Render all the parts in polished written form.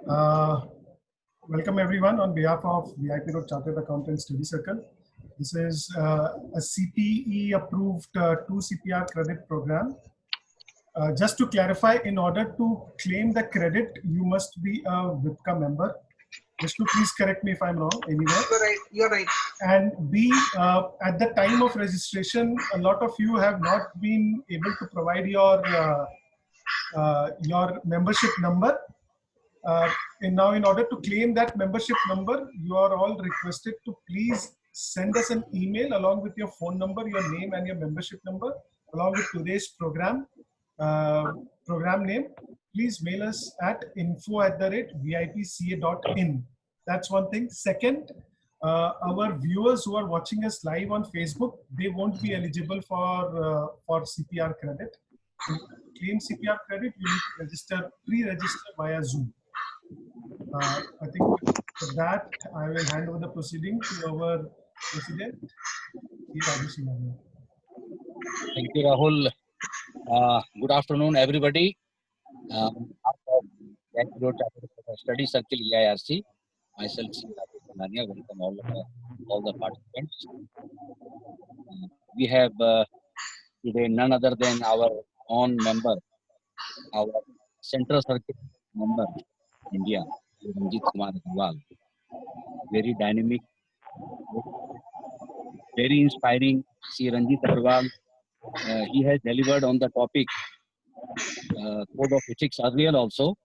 Uh, Welcome everyone on behalf of VIPCA Chartered Accountant Study Circle. This is a CPE approved 2 CPR credit program. Just to clarify, in order to claim the credit, you must be a VIPCA member. Vishnu, please correct me if I'm wrong anywhere. You're right. And B, at the time of registration, a lot of you have not been able to provide your membership number. And now, in order to claim that membership number, you are all requested to please send us an email along with your phone number, your name, and your membership number, along with today's program name. Please mail us at info@vipca.in. That's one thing. Second, our viewers who are watching us live on Facebook, they won't be eligible for CPR credit. To claim CPR credit, you need to pre-register via Zoom. I think for that, I will hand over the proceeding to our president, Debasish Mitra. Thank you, Rahul. Good afternoon, everybody. Study Circle EIRC. Myself, welcome all the participants. We have today none other than our own member, our Central Circuit member, India, Ranjit Agarwal. Very dynamic, very inspiring. See Ranjit Agarwal. He has delivered on the topic Code of Ethics earlier also,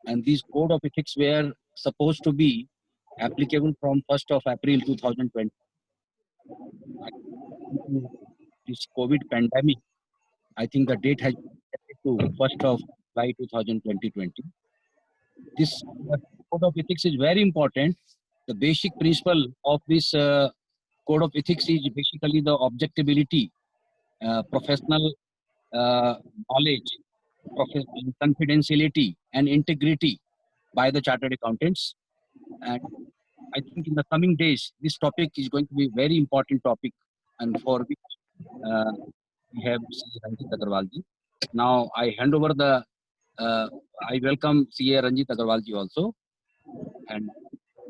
and these Code of Ethics were supposed to be applicable from 1st of April 2020. This COVID pandemic, I think the date has been set to 1st of July 2020. This Code of Ethics is very important. The basic principle of this Code of Ethics is basically the objectability, professional knowledge, confidentiality, and integrity by the chartered accountants. And I think in the coming days, this topic is going to be a very important topic, and for which we have Ranjit Agarwal ji. Now I hand over the, I welcome CA Ranjit Agarwal ji also, and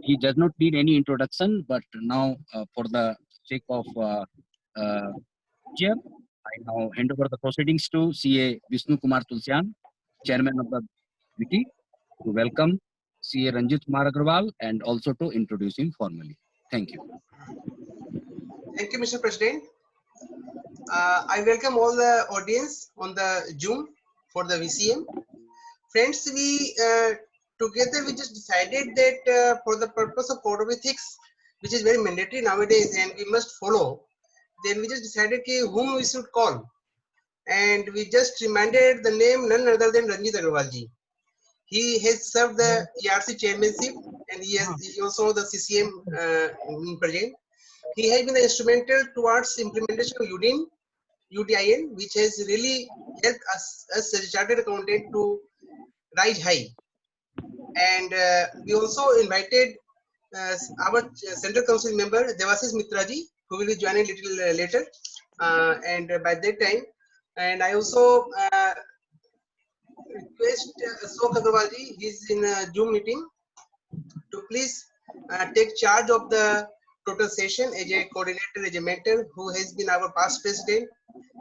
he does not need any introduction, but now for the sake of chair, I now hand over the proceedings to CA Vishnu Kumar Tulsian, Chairman of the committee, to welcome CA Ranjit Kumar Agarwal and also to introduce him formally. Thank you. Thank you, Mr. President. I welcome all the audience on the Zoom for the VCM. Friends, we together we just decided that for the purpose of Code of Ethics, which is very mandatory nowadays and we must follow, then we just decided whom we should call. And we just reminded the name none other than Ranjit Agarwal ji. He has served the ERC chairmanship and he also the CCM in present. He has been instrumental towards implementation of UDIN, which has really helped us as a chartered accountant to rise high. And we also invited our Central Council member Debasish Mitra ji, who will be joining a little later. And by that time, and I also request Ashok Agarwal ji, he's in a Zoom meeting, to please take charge of the total session as a coordinator, as a mentor, who has been our past president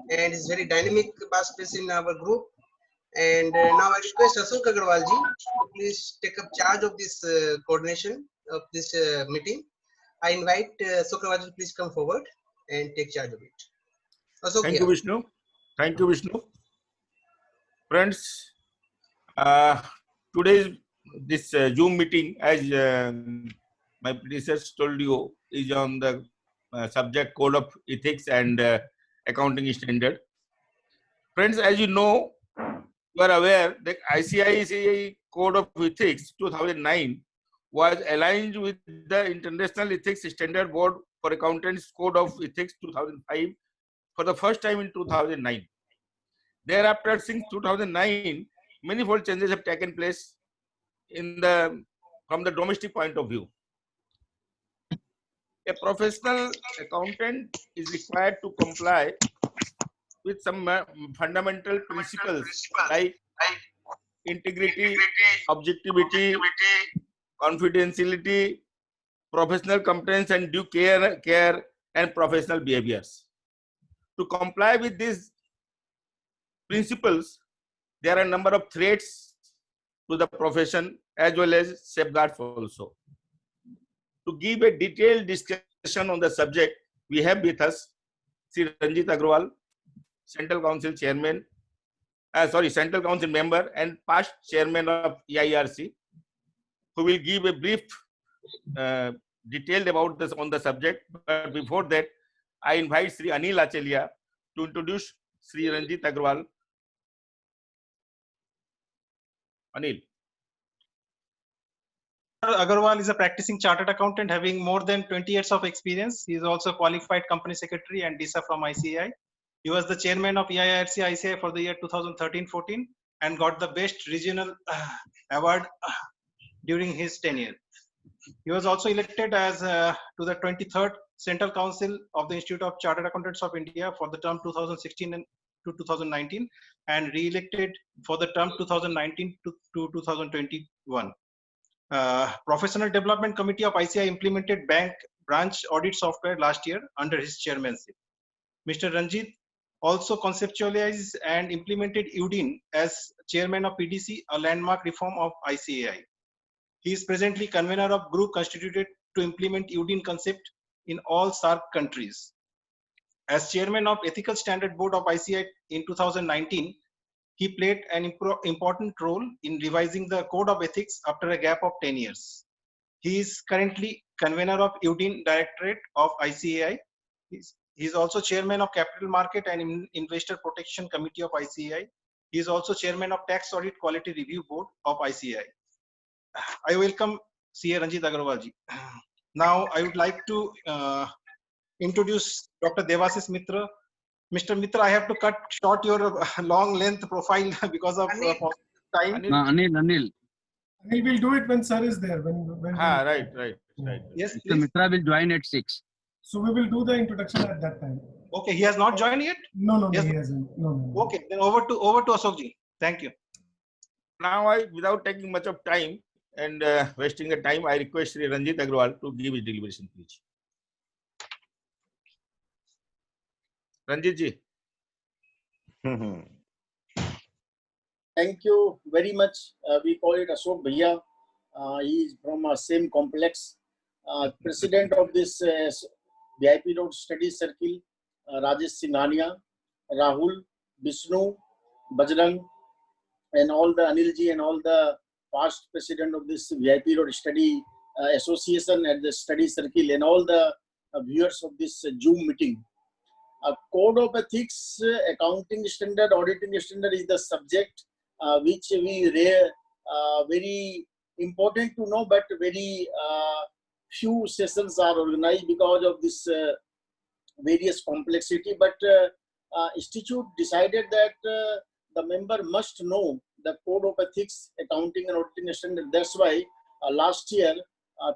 and is very dynamic past president in our group. And now I request Ashok Agarwal ji to please take up charge of this coordination of this meeting. I invite Ashok Agarwal ji to please come forward and take charge of it. Ashok, Thank you, Vishnu. Thank you, Vishnu. Friends, today's this Zoom meeting, as my predecessor told you, is on the subject Code of Ethics and Accounting Standard. Friends, as you know, you are aware that ICICI Code of Ethics 2009 was aligned with the International Ethics Standard Board for Accountants Code of Ethics 2005 for the first time in 2009. Thereafter, since 2009, manifold changes have taken place from the domestic point of view. A professional accountant is required to comply with some fundamental principles like integrity, objectivity, confidentiality, professional competence, and due care and professional behaviors. To comply with these principles, there are a number of threats to the profession as well as safeguards also. To give a detailed discussion on the subject, we have with us Sri Ranjit Agarwal, Central Council Chairman, Central Council member and past Chairman of EIRC, who will give a brief detailed about this on the subject. But before that, I invite Sri Anil Achalia to introduce Sri Ranjit Agarwal. Anil. Agarwal is a practicing chartered accountant having more than 20 years of experience. He is also a qualified company secretary and DISA from ICAI. He was the chairman of EIRC ICAI for the year 2013-14 and got the best regional award during his tenure. He was also elected as to the 23rd Central Council of the Institute of Chartered Accountants of India for the term 2016 to 2019 and re-elected for the term 2019 to 2021. Professional Development Committee of ICAI implemented bank branch audit software last year under his chairmanship. Mr. Ranjit also conceptualized and implemented UDIN as chairman of PDC, a landmark reform of ICAI. He is presently convener of group constituted to implement UDIN concept in all SAARC countries. As chairman of Ethical Standard Board of ICAI in 2019, he played an important role in revising the Code of Ethics after a gap of 10 years. He is currently convener of UDIN Directorate of ICAI. He is also chairman of Capital Market and Investor Protection Committee of ICAI. He is also chairman of Tax Audit Quality Review Board of ICAI. I welcome CA Ranjit Agarwal ji. Now I would like to introduce Dr. Debasish Mitra. Mr. Mitra, I have to cut short your long length profile because of time. Anil. Anil will do it when sir is there. Right. Yes, Mr. please. Mitra will join at 6. So we will do the introduction at that time. Okay, he has not joined yet? No, Yes. he hasn't. No. Okay, then over to Ashok ji. Thank you. Now, without taking much of time and wasting the time, I request Sri Ranjit Agarwal to give his deliberation speech. Ranjit ji. Thank you very much. We call it Ashok Bhaiya. He is from same complex. President of this VIP Road Study Circle, Rajesh Singhania, Rahul, Vishnu, Bajrang, and all the Anilji and all the past president of this VIP Road Study Association at the Study Circle and all the viewers of this Zoom meeting. Code of Ethics, Accounting Standard, Auditing Standard is the subject which we very important to know, but very few sessions are organized because of this various complexity. But Institute decided that the member must know the Code of Ethics, Accounting and Auditing Standard. That's why last year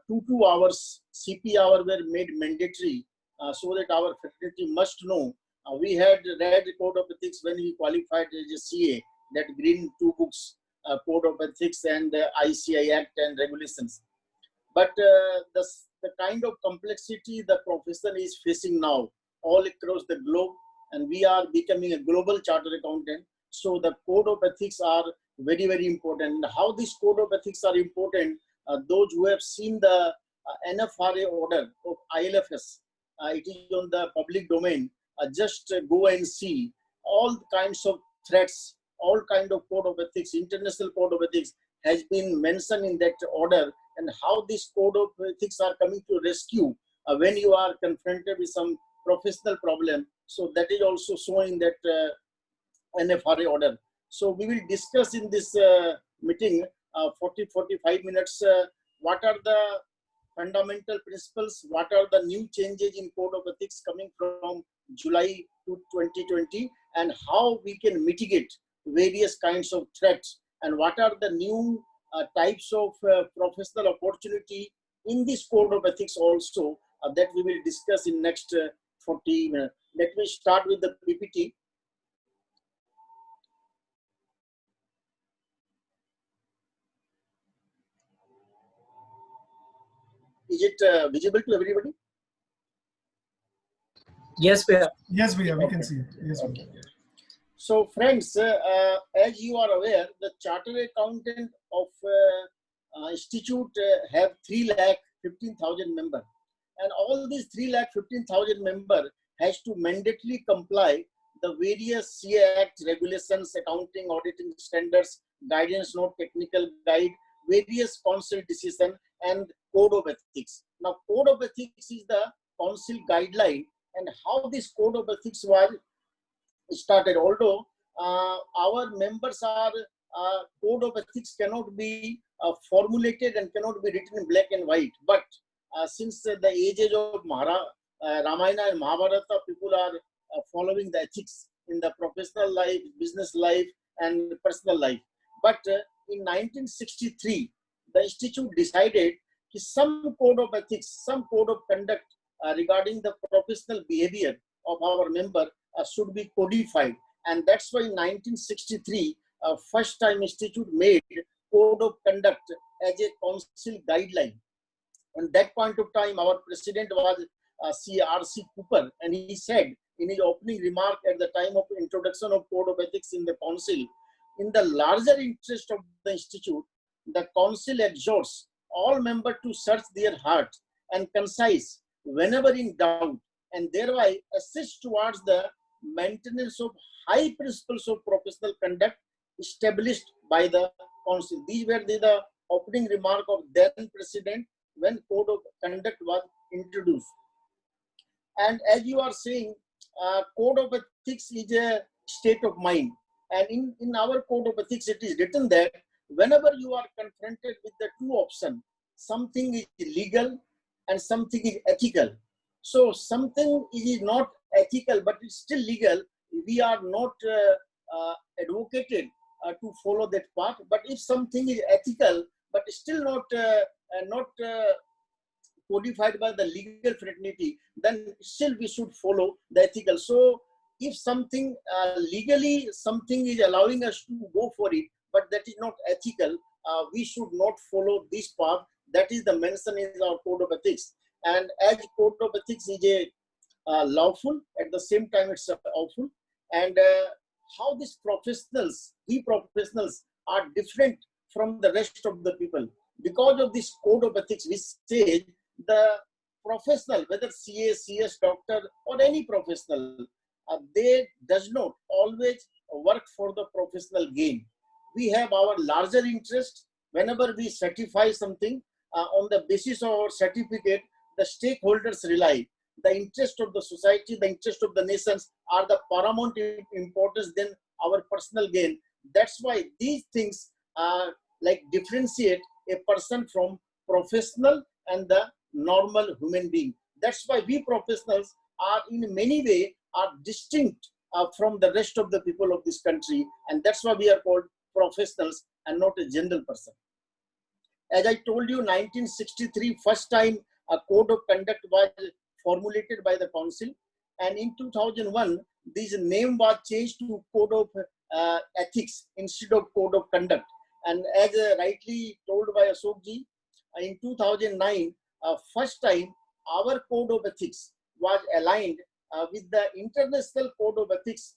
2 hours CP hour were made mandatory so that our fraternity must know. We had read the Code of Ethics when we qualified as a CA, that green 2 books, Code of Ethics and ICAI Act and regulations. But the kind of complexity the profession is facing now all across the globe, and we are becoming a global chartered accountant. So the Code of Ethics are very, very important. How this Code of Ethics are important, those who have seen the NFRA order of ILFS, it is on the public domain, just go and see all kinds of threats, all kind of Code of Ethics, international Code of Ethics has been mentioned in that order, and how this Code of Ethics are coming to rescue when you are confronted with some professional problem. So that is also shown in that NFRA order. So we will discuss in this meeting 40-45 minutes what are the fundamental principles, what are the new changes in Code of Ethics coming from July to 2020, and how we can mitigate various kinds of threats, and what are the new types of professional opportunity in this Code of Ethics also that we will discuss in next 40 minutes. Let me start with the PPT. Is it visible to everybody? Yes, we are. Yes, Bhaiya, we Okay. can see it. Yes, Bhaiya. Okay. So friends, as you are aware, the Chartered Accountant of Institute have 3,15,000 members. And all these 3,15,000 members has to mandatorily comply the various CA Act regulations, accounting, auditing standards, guidance note, technical guide, various council decision and code of ethics. Now, code of ethics is the council guideline, and how this code of ethics was started. Although our members are code of ethics cannot be formulated and cannot be written in black and white, but since the ages of Ramayana and Mahabharata, people are following the ethics in the professional life, business life, and personal life. But in 1963, the institute decided that some code of ethics, some code of conduct regarding the professional behavior of our member should be codified. And that's why in 1963, first time institute made code of conduct as a council guideline. And that point of time, our president was C.R.C. Cooper, and he said in his opening remark at the time of introduction of code of ethics in the council, in the larger interest of the institute, the council exhorts all members to search their heart and concise whenever in doubt, and thereby assist towards the maintenance of high principles of professional conduct established by the council. These were the opening remark of then president when code of conduct was introduced. And as you are saying, code of ethics is a state of mind. And in our code of ethics, it is written that whenever you are confronted with the two options, something is legal and something is ethical. So something is not ethical, but it's still legal. We are not advocated to follow that path. But if something is ethical, but still not codified by the legal fraternity, then still we should follow the ethical. So if something legally something is allowing us to go for it, but that is not ethical, we should not follow this path. That is the mention in our code of ethics. And as code of ethics is a lawful, at the same time it's awful. And how these professionals, we professionals are different from the rest of the people. Because of this code of ethics, we say the professional, whether CA, CS, doctor, or any professional, they does not always work for the professional gain. We have our larger interest. Whenever we certify something, on the basis of our certificate, the stakeholders rely. The interest of the society, the interest of the nations are the paramount importance than our personal gain. That's why these things like differentiate a person from professional and the normal human being. That's why we professionals are in many ways are distinct from the rest of the people of this country, and that's why we are called professionals and not a general person. As I told you, 1963, first time a code of conduct was formulated by the council, and in 2001, this name was changed to Code of Ethics instead of Code of Conduct. And as rightly told by Ashok ji, in 2009, first time our Code of Ethics was aligned with the International Code of Ethics,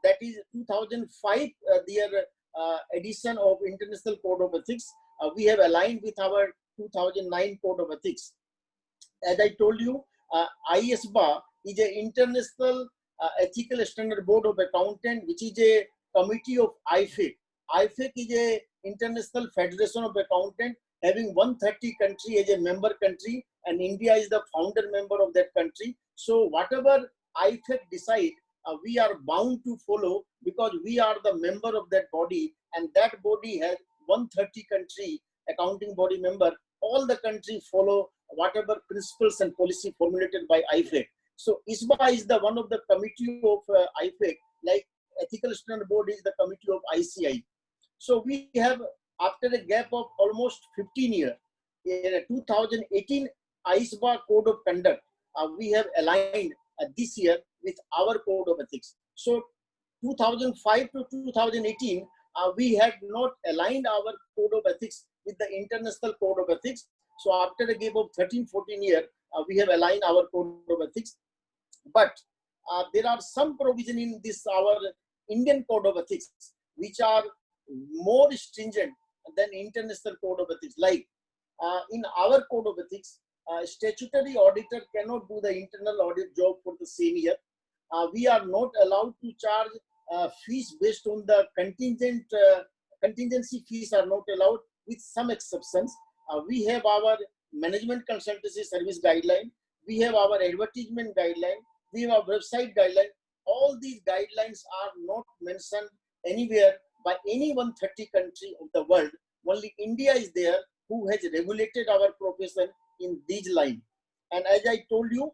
that is 2005, their edition of International Code of Ethics. We have aligned with our 2009 Code of Ethics. As I told you, ISBA is an International Ethical Standard Board of Accountant, which is a committee of IFAC. IFAC is a International Federation of Accountant having 130 country as a member country, and India is the founder member of that country. So whatever IFAC decide, we are bound to follow because we are the member of that body, and that body has 130 country accounting body member. All the country follow whatever principles and policy formulated by IFAC. So ISBA is the one of the committee of IFAC, like Ethical Standard Board is the committee of ICI. So we have, after a gap of almost 15 years, in 2018 ISBA Code of Conduct, we have aligned this year with our Code of Ethics. So 2005 to 2018, we had not aligned our Code of Ethics with the International Code of Ethics. So after a gap of 13, 14 years, we have aligned our code of ethics. But there are some provision in this our Indian code of ethics which are more stringent than international code of ethics. Like in our code of ethics, statutory auditor cannot do the internal audit job for the same year. We are not allowed to charge fees based on the contingency fees are not allowed with some exceptions. We have our management consultancy service guideline. We have our advertisement guideline. We have our website guideline. All these guidelines are not mentioned anywhere by any 130 country of the world. Only India is there who has regulated our profession in these lines. And as I told you,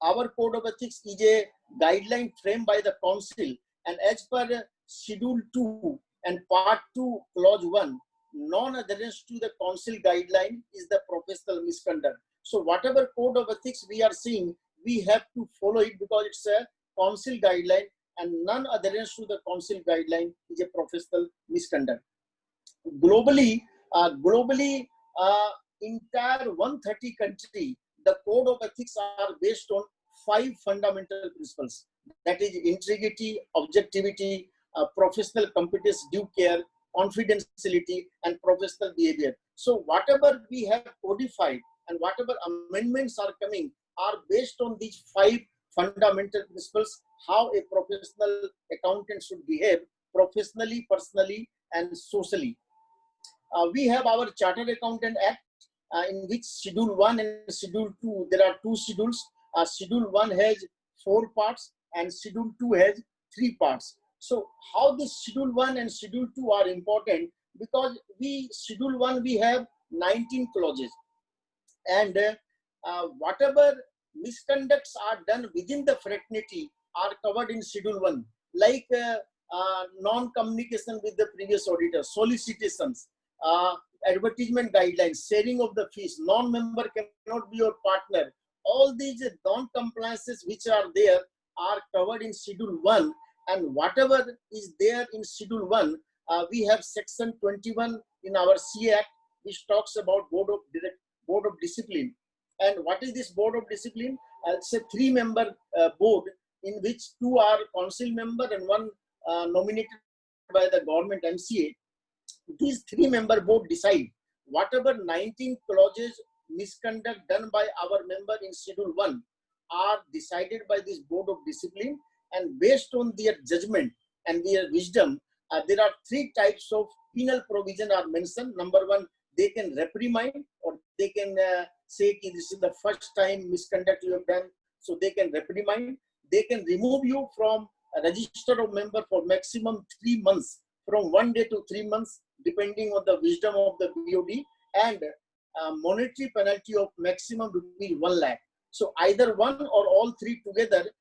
our code of ethics is a guideline framed by the council, and as per schedule 2 and part 2 clause 1, non-adherence to the council guideline is the professional misconduct. So whatever code of ethics we are seeing, we have to follow it because it's a council guideline, and non-adherence to the council guideline is a professional misconduct. Globally, entire 130 country, the code of ethics are based on 5 fundamental principles. That is integrity, objectivity, professional competence, due care, confidentiality, and professional behavior. So whatever we have codified and whatever amendments are coming are based on these 5 fundamental principles, how a professional accountant should behave professionally, personally, and socially. We have our Chartered Accountant Act, in which Schedule 1 and Schedule 2, there are 2 schedules. Schedule 1 has 4 parts and Schedule 2 has 3 parts. So how this Schedule 1 and Schedule 2 are important, because Schedule 1 we have 19 clauses, and whatever misconducts are done within the fraternity are covered in Schedule 1, like non-communication with the previous auditor, solicitations, advertisement guidelines, sharing of the fees, non-member cannot be your partner. All these non-compliances which are there are covered in Schedule 1, and whatever is there in Schedule 1, we have Section 21 in our CA Act, which talks about Board of Discipline. And what is this Board of Discipline? It's a 3-member board in which 2 are council member and 1 nominated by the government MCA. These 3-member board decide whatever 19 clauses misconduct done by our member in Schedule 1 are decided by this Board of Discipline, and based on their judgment and their wisdom, there are 3 types of penal provision are mentioned. Number 1, they can reprimand, or they can say this is the first time misconduct you have done, so they can reprimand. They can remove you from a register of member for maximum 3 months, from 1 day to 3 months, depending on the wisdom of the BOD, and monetary penalty of maximum rupees 1 lakh. So either one or all 3 together,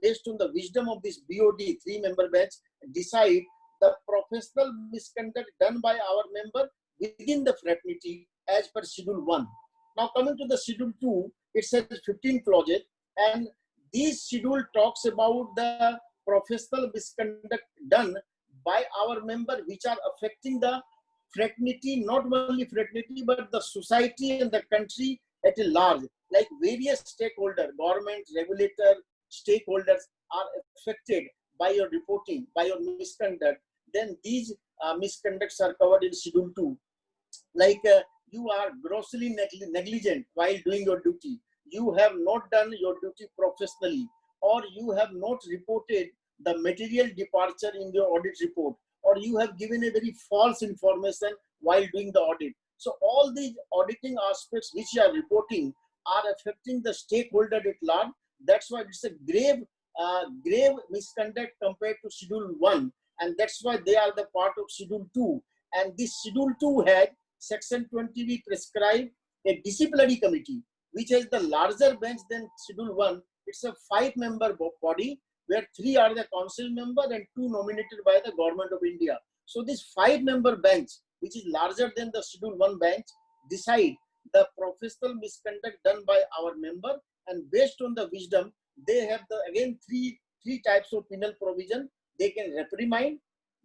based on the wisdom of this BOD 3-member bench, decide the professional misconduct done by our member within the fraternity as per Schedule 1. Now coming to the Schedule 2, it says 15 clauses, and this schedule talks about the professional misconduct done by our member which are affecting the fraternity, not only fraternity, but the society and the country at a large, like various stakeholders, government, regulator, stakeholders are affected by your reporting, by your misconduct. Then these misconducts are covered in Schedule 2. Like you are grossly negligent while doing your duty. You have not done your duty professionally, or you have not reported the material departure in your audit report, or you have given a very false information while doing the audit. So all these auditing aspects which you are reporting are affecting the stakeholder at large. That's why it's a grave misconduct compared to Schedule 1, and that's why they are the part of Schedule 2. And this Schedule 2 had Section 20 we prescribe a disciplinary committee, which has the larger bench than Schedule 1. It's a 5-member body where 3 are the council member and 2 nominated by the government of India. So this 5-member bench, which is larger than the Schedule 1 bench, decide the professional misconduct done by our member, and based on the wisdom, they have the again three types of penal provision. They can reprimand,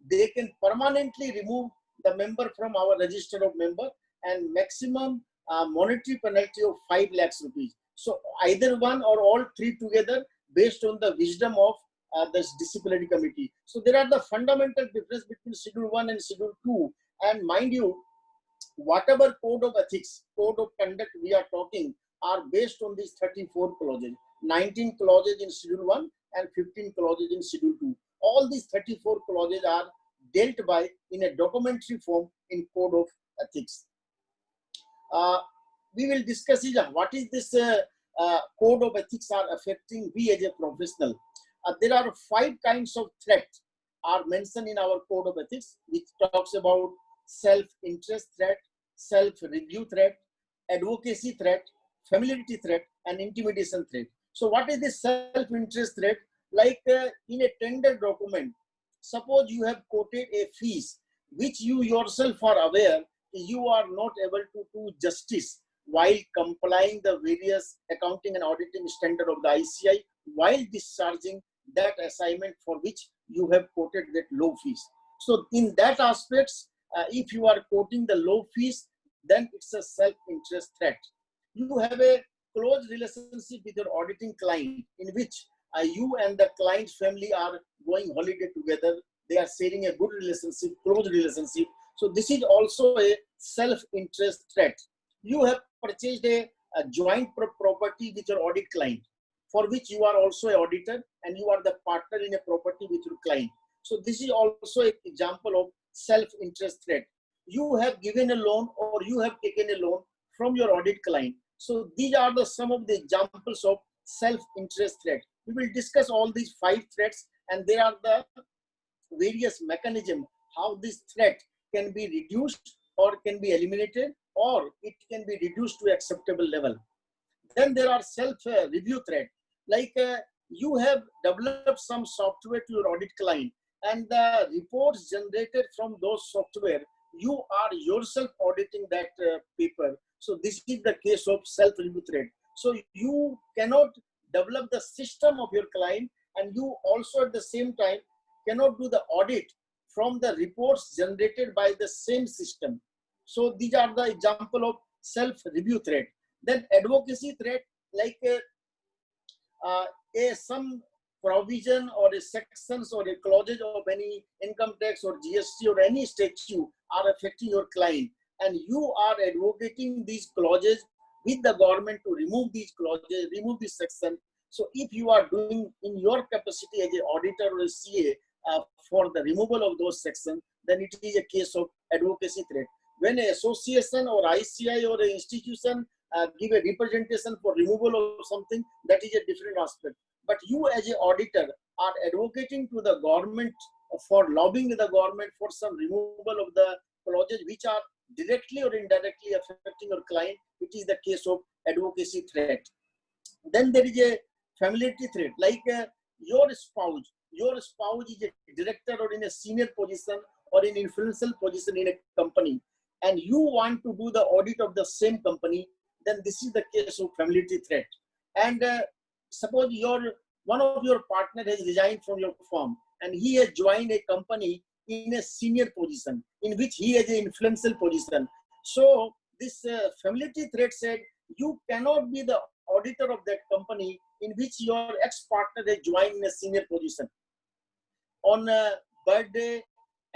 they can permanently remove the member from our register of member, and maximum monetary penalty of 5 lakhs rupees. So either one or all three together based on the wisdom of this disciplinary committee. So there are the fundamental difference between Schedule 1 and Schedule 2. And mind you, whatever code of ethics, code of conduct we are talking are based on these 34 clauses, 19 clauses in Schedule 1 and 15 clauses in Schedule 2. All these 34 clauses are dealt by in a documentary form in code of ethics. We will discuss what is this code of ethics are affecting we as a professional. There are 5 kinds of threats are mentioned in our code of ethics, which talks about self-interest threat, self-review threat, advocacy threat, familiarity threat, and intimidation threat. So what is this self-interest threat? Like in a tender document, suppose you have quoted a fees which you yourself are aware you are not able to do justice while complying the various accounting and auditing standard of the ICI while discharging that assignment for which you have quoted that low fees. So in that aspects, if you are quoting the low fees, then it's a self-interest threat. You have a close relationship with your auditing client in which you and the client's family are going holiday together. They are sharing a good relationship, close relationship. So this is also a self-interest threat. You have purchased a joint property with your audit client, for which you are also an auditor and you are the partner in a property with your client. So this is also an example of self-interest threat. You have given a loan or you have taken a loan from your audit client. So these are some of the examples of self-interest threat. We will discuss all these 5 threats, and there are the various mechanisms how this threat can be reduced or can be eliminated, or it can be reduced to acceptable level. Then there are self-review threat. Like you have developed some software to your audit client, and the reports generated from those software, you are yourself auditing that paper. So this is the case of self-review threat. So you cannot develop the system of your client, and you also at the same time cannot do the audit from the reports generated by the same system. So these are the example of self-review threat. Then advocacy threat, like some provision or a sections or a clauses of any income tax or GST or any statute are affecting your client, and you are advocating these clauses with the government to remove these clauses, remove this section. So if you are doing in your capacity as an auditor or a CA for the removal of those sections, then it is a case of advocacy threat. When an association or ICI or an institution give a representation for removal of something, that is a different aspect. But you as an auditor are advocating to the government for lobbying the government for some removal of the clauses which are directly or indirectly affecting your client. It is the case of advocacy threat. Then there is a familiarity threat, like your spouse is a director or in a senior position or in influential position in a company, and you want to do the audit of the same company, then this is the case of familiarity threat. And suppose one of your partner has resigned from your firm and he has joined a company in a senior position in which he has an influential position. So this familiarity threat said you cannot be the auditor of that company in which your ex-partner has joined in a senior position. On birthday,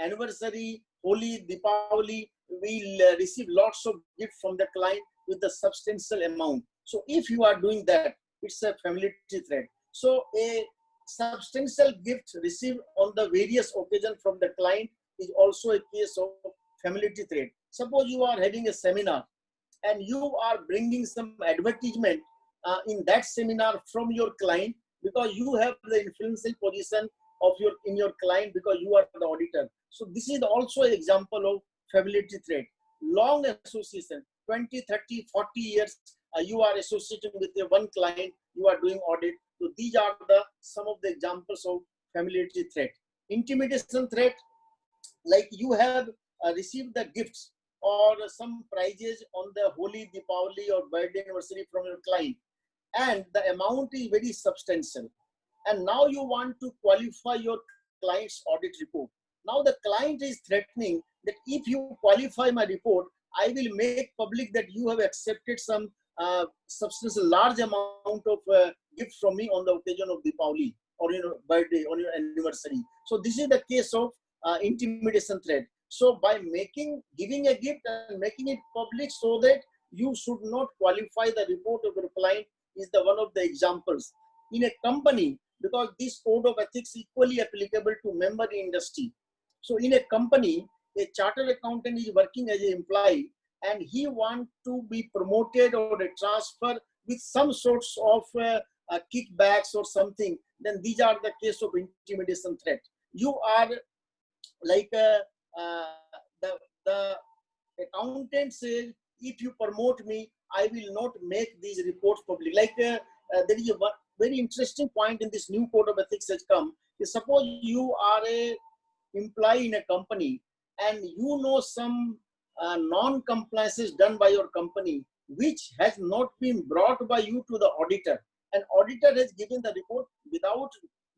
anniversary, Holi, Deepavali, we'll receive lots of gifts from the client with a substantial amount. So if you are doing that, it's a familiarity threat. So a substantial gift received on the various occasions from the client is also a case of familiarity threat. Suppose you are having a seminar and you are bringing some advertisement in that seminar from your client because you have the influential position of your client because you are the auditor. So this is also an example of familiarity threat. Long association, 20, 30, 40 years, you are associating with one client, you are doing audit. So these are some of the examples of familiarity threat. Intimidation threat, like you have received the gifts or some prizes on the Holi, Deepavali or birthday anniversary from your client, and the amount is very substantial. And now you want to qualify your client's audit report. Now the client is threatening that if you qualify my report, I will make public that you have accepted some substantial large amount of gift from me on the occasion of Deepavali or your birthday or your anniversary. So this is the case of intimidation threat. So by giving a gift and making it public so that you should not qualify the report of your client is the one of the examples. In a company, because this code of ethics equally applicable to member industry. So in a company, a chartered accountant is working as an employee and he wants to be promoted or a transfer with some sorts of kickbacks or something, then these are the case of intimidation threat. You are like the accountant says, if you promote me, I will not make these reports public. Like there is a very interesting point in this new code of ethics has come. Suppose you are a employee in a company and you know some non-compliances done by your company which has not been brought by you to the auditor. An auditor has given the report without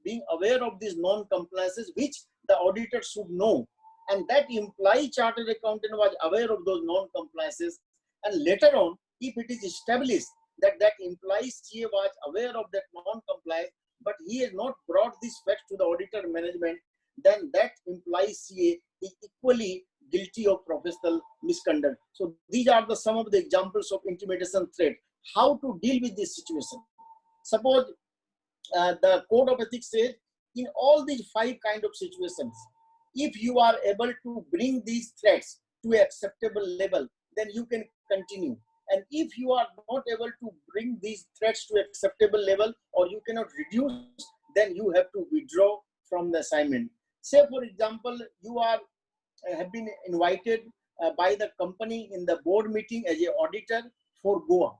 being aware of these non-compliances which the auditor should know. And that employee chartered accountant was aware of those non-compliances. And later on, if it is established that that employee CA was aware of that non-compliance, but he has not brought this fact to the auditor management, then that employee CA is equally guilty of professional misconduct. So these are some of the examples of intimidation threat. How to deal with this situation? Suppose the code of ethics says in all these 5 kind of situations, if you are able to bring these threats to an acceptable level, then you can continue. And if you are not able to bring these threats to acceptable level or you cannot reduce, then you have to withdraw from the assignment. Say for example, you have been invited by the company in the board meeting as an auditor for Goa.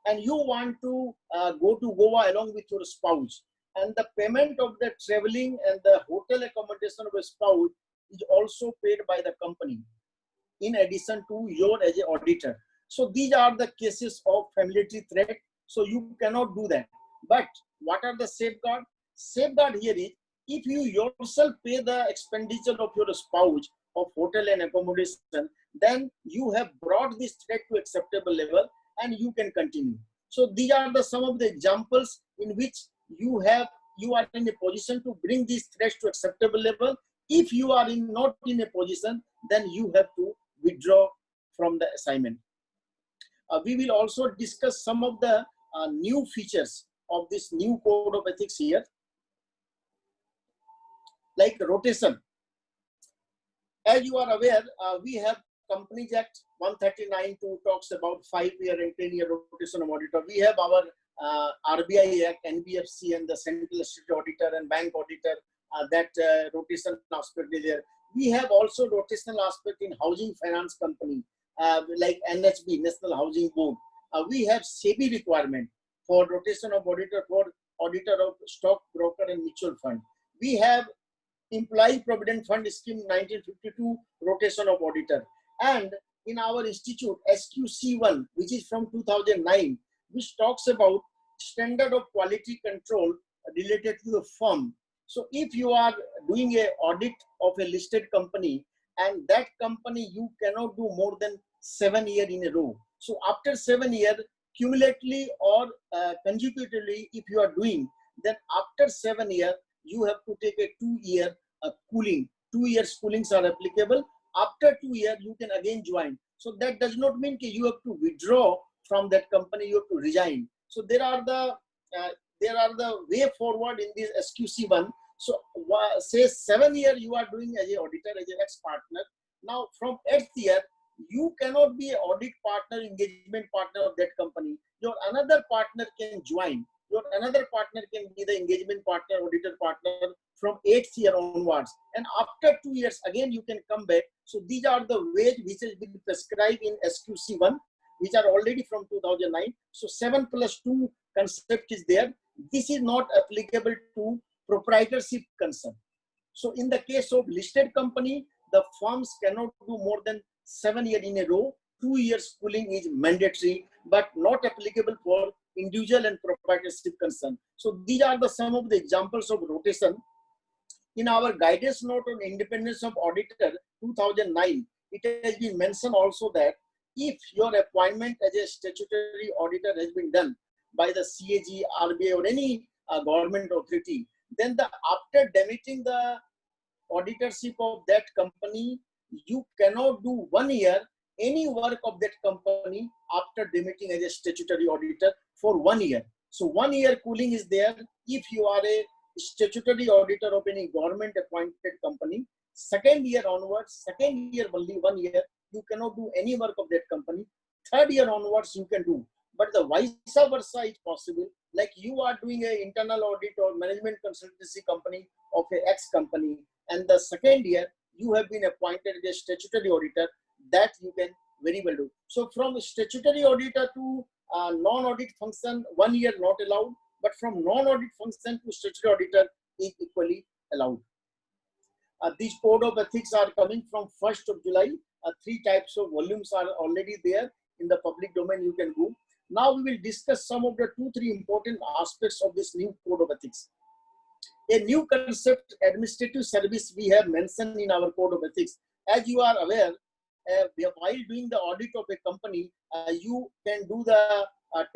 And you want to go to Goa along with your spouse. And the payment of the traveling and the hotel accommodation of a spouse is also paid by the company in addition to your as an auditor. So these are the cases of familiarity threat. So you cannot do that. But what are the safeguards? Safeguard here is if you yourself pay the expenditure of your spouse of hotel and accommodation, then you have brought this threat to acceptable level and you can continue. So these are some of the examples in which you are in a position to bring these threats to acceptable level. If you are not in a position, then you have to withdraw from the assignment. We will also discuss some of the new features of this new code of ethics here, like rotation. As you are aware, we have Companies Act 139 talks about 5-year and 10-year rotation of auditor. We have our RBI Act, NBFC, and the Central State Auditor and Bank Auditor. That rotation aspect is there. We have also rotational aspect in housing finance company, like NHB, National Housing Board. We have SEBI requirement for rotation of auditor for auditor of stock broker and mutual fund. We have Employee Provident Fund Scheme 1952 rotation of auditor. And in our institute, SQC1, which is from 2009, which talks about standard of quality control related to the firm. So if you are doing an audit of a listed company and that company you cannot do more than 7 years in a row. So after 7 years, cumulatively or consecutively, if you are doing, then after 7 years, you have to take a 2-year cooling. 2 years coolings are applicable. After 2 years, you can again join. So that does not mean that you have to withdraw from that company, you have to resign. So there are the way forward in this SQC1. So say 7 years you are doing as an auditor, as an ex-partner. Now from 8th year, you cannot be an audit partner, engagement partner of that company. Your another partner can join. Your another partner can be the engagement partner, auditor partner from 8th year onwards. And after 2 years, again, you can come back. So these are the ways which has been prescribed in SQC1, which are already from 2009. So 7+2 concept is there. This is not applicable to proprietorship concern. So in the case of listed company, the firms cannot do more than 7 years in a row. 2 years cooling is mandatory, but not applicable for individual and proprietorship concern. So these are some of the examples of rotation. In our guidance note on independence of auditor 2009, it has been mentioned also that if your appointment as a statutory auditor has been done by the CAG, RBI or any government authority, then after demitting the auditorship of that company, you cannot do 1 year any work of that company after demitting as a statutory auditor for 1 year. So 1 year cooling is there if you are a statutory auditor of any government appointed company. Second year onwards, second year only 1 year, you cannot do any work of that company. Third year onwards, you can do. But the vice versa is possible. Like you are doing an internal audit or management consultancy company of a X company, and the second year you have been appointed as a statutory auditor, that you can very well do. So from statutory auditor to non-audit function, 1 year not allowed, but from non-audit function to statutory auditor is equally allowed. These code of ethics are coming from 1st of July. 3 types of volumes are already there in the public domain. You can go. Now we will discuss some of the 2-3 important aspects of this new code of ethics. A new concept, administrative service, we have mentioned in our code of ethics. As you are aware, while doing the audit of a company, you can do the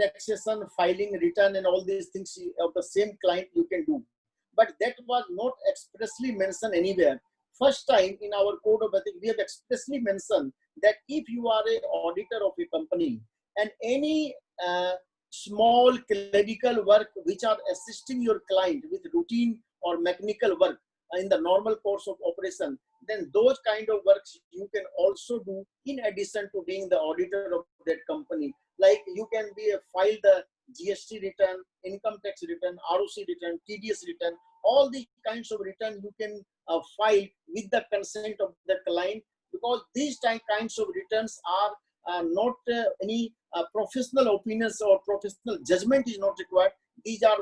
taxation, filing, return, and all these things of the same client you can do. But that was not expressly mentioned anywhere. First time in our code of ethics, we have expressly mentioned that if you are an auditor of a company and any small clerical work which are assisting your client with routine or mechanical work in the normal course of operation, then those kind of works you can also do in addition to being the auditor of that company. Like you can file the GST return, income tax return, ROC return, TDS return, all these kinds of return you can file with the consent of the client, because these kinds of returns are not any professional opinions or professional judgment is not required. These are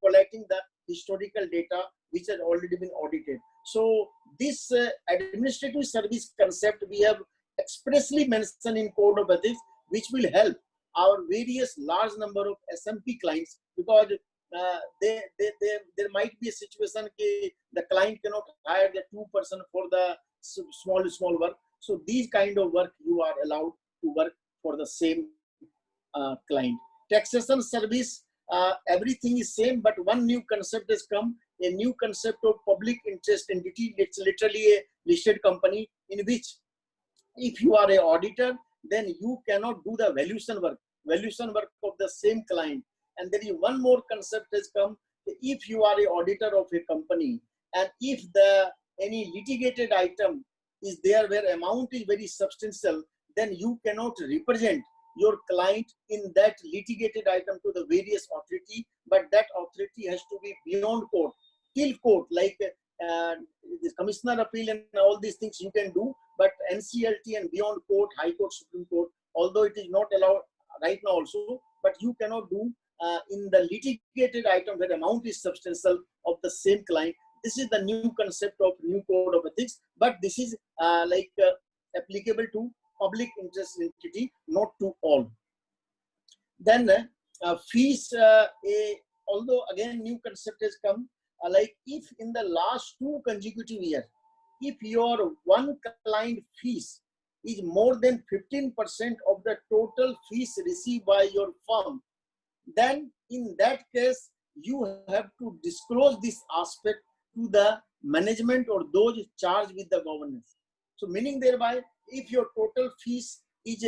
collecting the historical data which has already been audited. So this administrative service concept we have expressly mentioned in code of ethics, which will help our various large number of SMP clients, because there might be a situation the client cannot hire the 2 person for the small work. So these kind of work you are allowed to work for the same client. Taxation service, everything is same, but one new concept has come, a new concept of public interest entity. It's literally a listed company in which if you are an auditor, then you cannot do the valuation work of the same client. And there is one more concept has come. If you are an auditor of a company and if any litigated item is there where amount is very substantial, then you cannot represent your client in that litigated item to the various authority, but that authority has to be beyond court, till court, like this commissioner appeal and all these things you can do, but NCLT and beyond court, High Court, Supreme Court, although it is not allowed right now also, but you cannot do in the litigated item where amount is substantial of the same client. This is the new concept of new code of ethics, but this is applicable to public interest entity, not to all. Then fees, although again new concept has come, like if in the last 2 consecutive years, if your one client fees is more than 15% of the total fees received by your firm, then in that case you have to disclose this aspect to the management or those charged with the governance. So meaning thereby, if your total fees is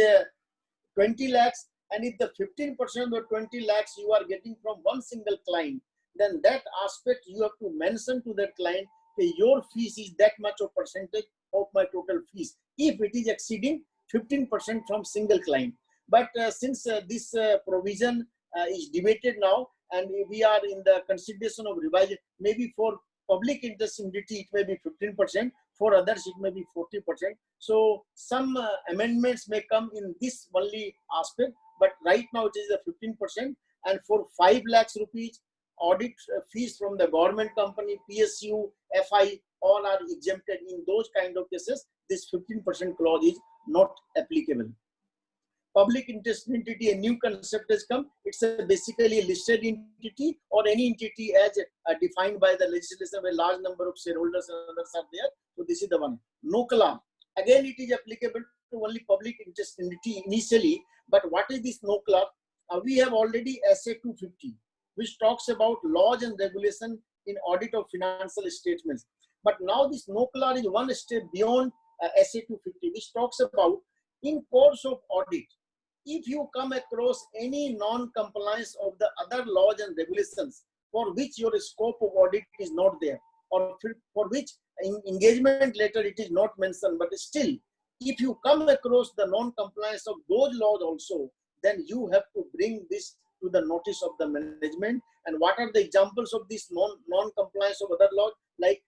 20 lakhs and if the 15% of 20 lakhs you are getting from one single client, then that aspect you have to mention to that client that your fees is that much of percentage of my total fees if it is exceeding 15% from single client. But since this provision is debated now and we are in the consideration of revision, maybe for public interest entity it may be 15%, for others it may be 40%. So some amendments may come in this only aspect, but right now it is a 15%, and for 5 lakhs rupees audit fees from the government company, PSU, FI, all are exempted. In those kind of cases, this 15% clause is not applicable. Public interest entity, a new concept has come. It's basically a listed entity or any entity as defined by the legislation where large number of shareholders and others are there. So this is the one. No CLA. Again, it is applicable only public interest entity initially, but what is this NOCLAR? We have already SA 250, which talks about laws and regulation in audit of financial statements. But now this NOCLAR is one step beyond SA 250, which talks about in course of audit, if you come across any non-compliance of the other laws and regulations for which your scope of audit is not there, or for which in engagement letter it is not mentioned, but still, if you come across the non-compliance of those laws also, then you have to bring this to the notice of the management. And what are the examples of this non-compliance of other laws, like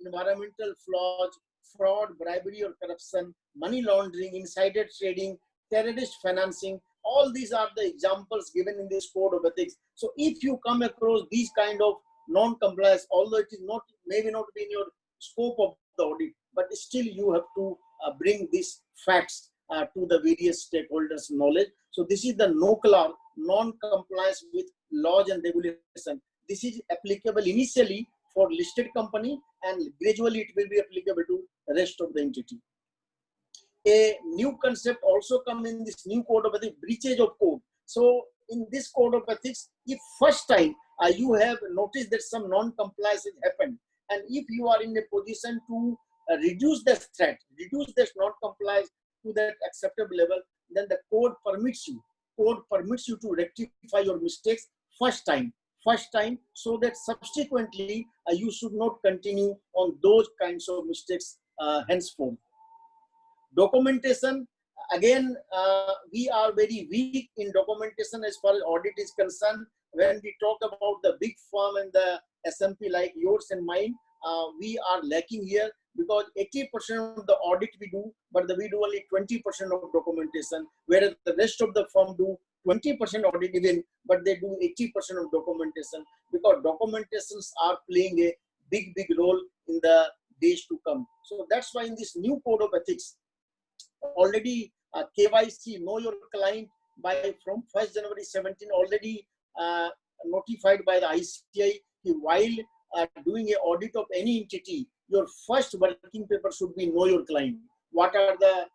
environmental flaws, fraud, bribery or corruption, money laundering, insider trading, terrorist financing? All these are the examples given in this code of ethics. So if you come across these kind of non-compliance, although it is not, maybe not be in your scope of the audit, but still you have to bring these facts to the various stakeholders' knowledge. So this is the NOCLAR, non-compliance with laws and regulation. This is applicable initially for listed company, and gradually it will be applicable to the rest of the entity. A new concept also come in this new code of ethics, breachage of code. So in this code of ethics, if first time you have noticed that some non-compliance has happened, and if you are in a position to reduce the threat, reduce this non-compliance to that acceptable level, then the code permits you to rectify your mistakes first time, so that subsequently you should not continue on those kinds of mistakes henceforth. Documentation, again, we are very weak in documentation as far as audit is concerned. When we talk about the big firm and the SMP like yours and mine, we are lacking here, because 80% of the audit we do, but we do only 20% of documentation, whereas the rest of the firm do 20% audit even, but they do 80% of documentation, because documentations are playing a big role in the days to come. So that's why in this new code of ethics, already KYC, know your client, from 1st January 17 already notified by the ICI, while doing an audit of any entity, your first working paper should be know your client. What are the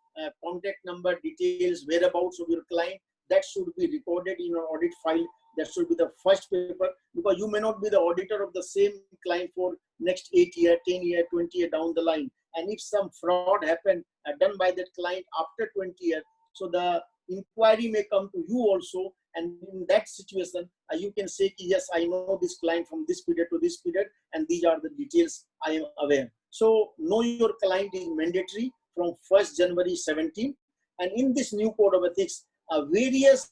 contact number, details, whereabouts of your client? That should be recorded in your audit file. That should be the first paper, because you may not be the auditor of the same client for next 8 years, 10 years, 20 years down the line. And if some fraud happened done by that client after 20 years, so the inquiry may come to you also. And in that situation, you can say, yes, I know this client from this period to this period, and these are the details I am aware. So know your client is mandatory from 1st January 17. And in this new code of ethics, various,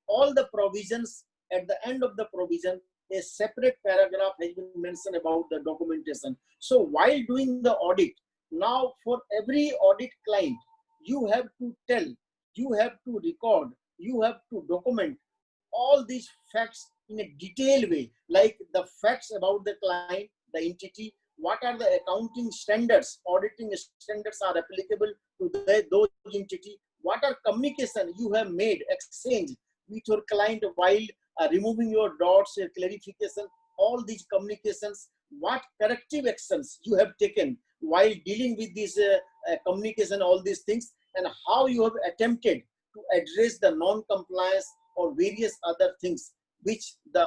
all the provisions, at the end of the provision, a separate paragraph has been mentioned about the documentation. So while doing the audit, now for every audit client, you have to tell, you have to record, you have to document all these facts in a detailed way, like the facts about the client, the entity, what are the accounting standards, auditing standards are applicable to those entity, what are communication you have made, exchange with your client while removing your doubts, clarification, all these communications, what corrective actions you have taken while dealing with this communication, all these things, and how you have attempted to address the non-compliance or various other things which the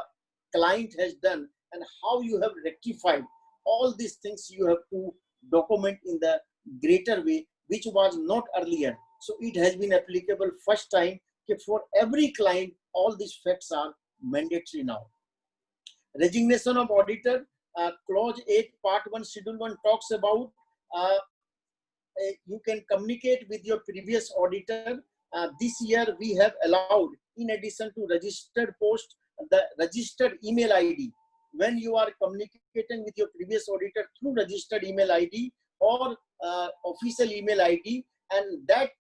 client has done, and how you have rectified. All these things you have to document in the greater way, which was not earlier. So it has been applicable first time for every client. All these facts are mandatory now. Resignation of auditor, clause 8 part 1 schedule 1 talks about you can communicate with your previous auditor. This year we have allowed, in addition to registered post, the registered email ID. When you are communicating with your previous auditor through registered email ID or official email ID, and that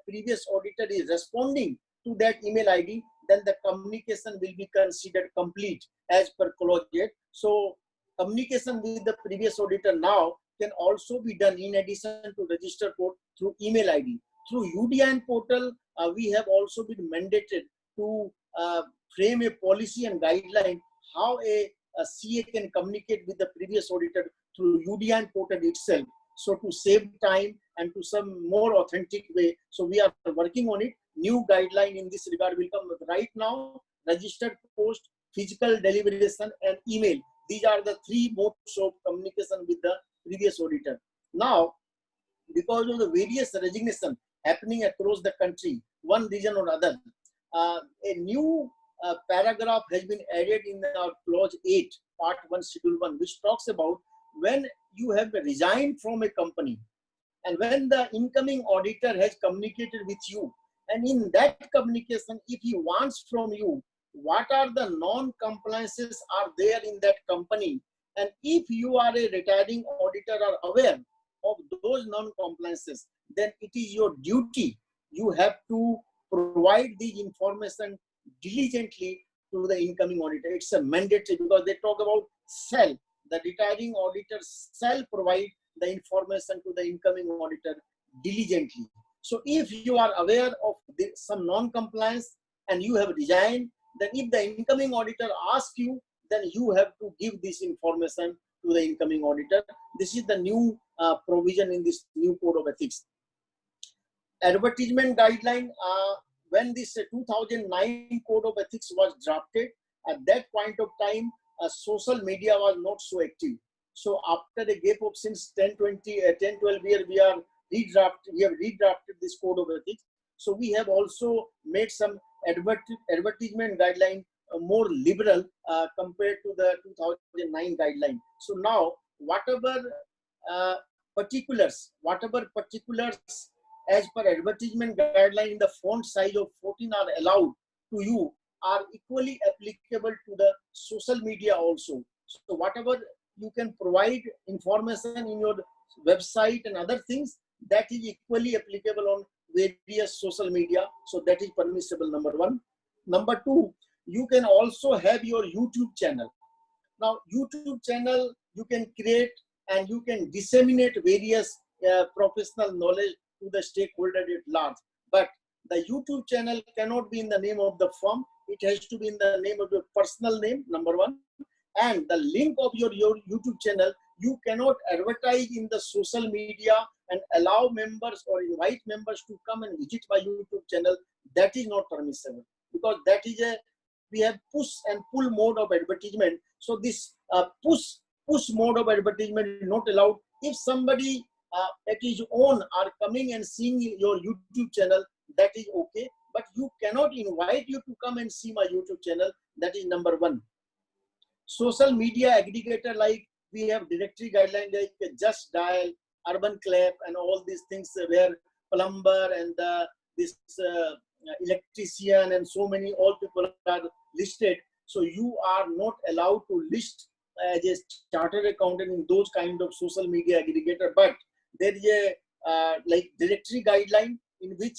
previous auditor is responding to that email ID, then the communication will be considered complete as per clause 8. So communication with the previous auditor now can also be done in addition to register code through email ID. Through UDIN portal, we have also been mandated to frame a policy and guideline how a CA can communicate with the previous auditor through UDIN portal itself. So to save time and to some more authentic way. So we are working on it. New guideline in this regard will come. Right now, registered post, physical deliberation, and email. These are the three modes of communication with the previous auditor. Now, because of the various resignation happening across the country, one reason or other, a new paragraph has been added in our clause 8, part 1, schedule 1, which talks about when you have resigned from a company and when the incoming auditor has communicated with you, and in that communication, if he wants from you what are the non-compliances are there in that company, and if you are a retiring auditor are aware of those non-compliances, then it is your duty. You have to provide the information diligently to the incoming auditor. It's a mandatory, because they talk about shall. The retiring auditor shall provide the information to the incoming auditor diligently. So if you are aware of some non-compliance and you have resigned, then if the incoming auditor asks you, then you have to give this information to the incoming auditor. This is the new provision in this new code of ethics. Advertisement guideline, when this 2009 code of ethics was drafted, at that point of time, social media was not so active. So after a gap of since 10-12 years, we have redrafted this code of ethics. So we have also made some advertisement guideline more liberal compared to the 2009 guideline. So now whatever particulars as per advertisement guideline in the font size of 14 are allowed to you are equally applicable to the social media also. So whatever you can provide information in your website and other things, that is equally applicable on various social media. So that is permissible, number one. Number two, you can also have your YouTube channel. Now, YouTube channel you can create and you can disseminate various professional knowledge to the stakeholder at large. But the YouTube channel cannot be in the name of the firm. It has to be in the name of your personal name, number one. And the link of your YouTube channel, you cannot advertise in the social media and allow members or invite members to come and visit my YouTube channel. That is not permissible, because that is we have push and pull mode of advertisement. So this push mode of advertisement is not allowed. If somebody at his own are coming and seeing your YouTube channel, that is okay. But you cannot invite you to come and see my YouTube channel. That is number one. Social media aggregator, like we have directory guidelines like Just Dial, Urban Clap, and all these things where plumber and this electrician and so many all people are listed. So you are not allowed to list as a chartered accountant in those kind of social media aggregator. But there is a like directory guideline in which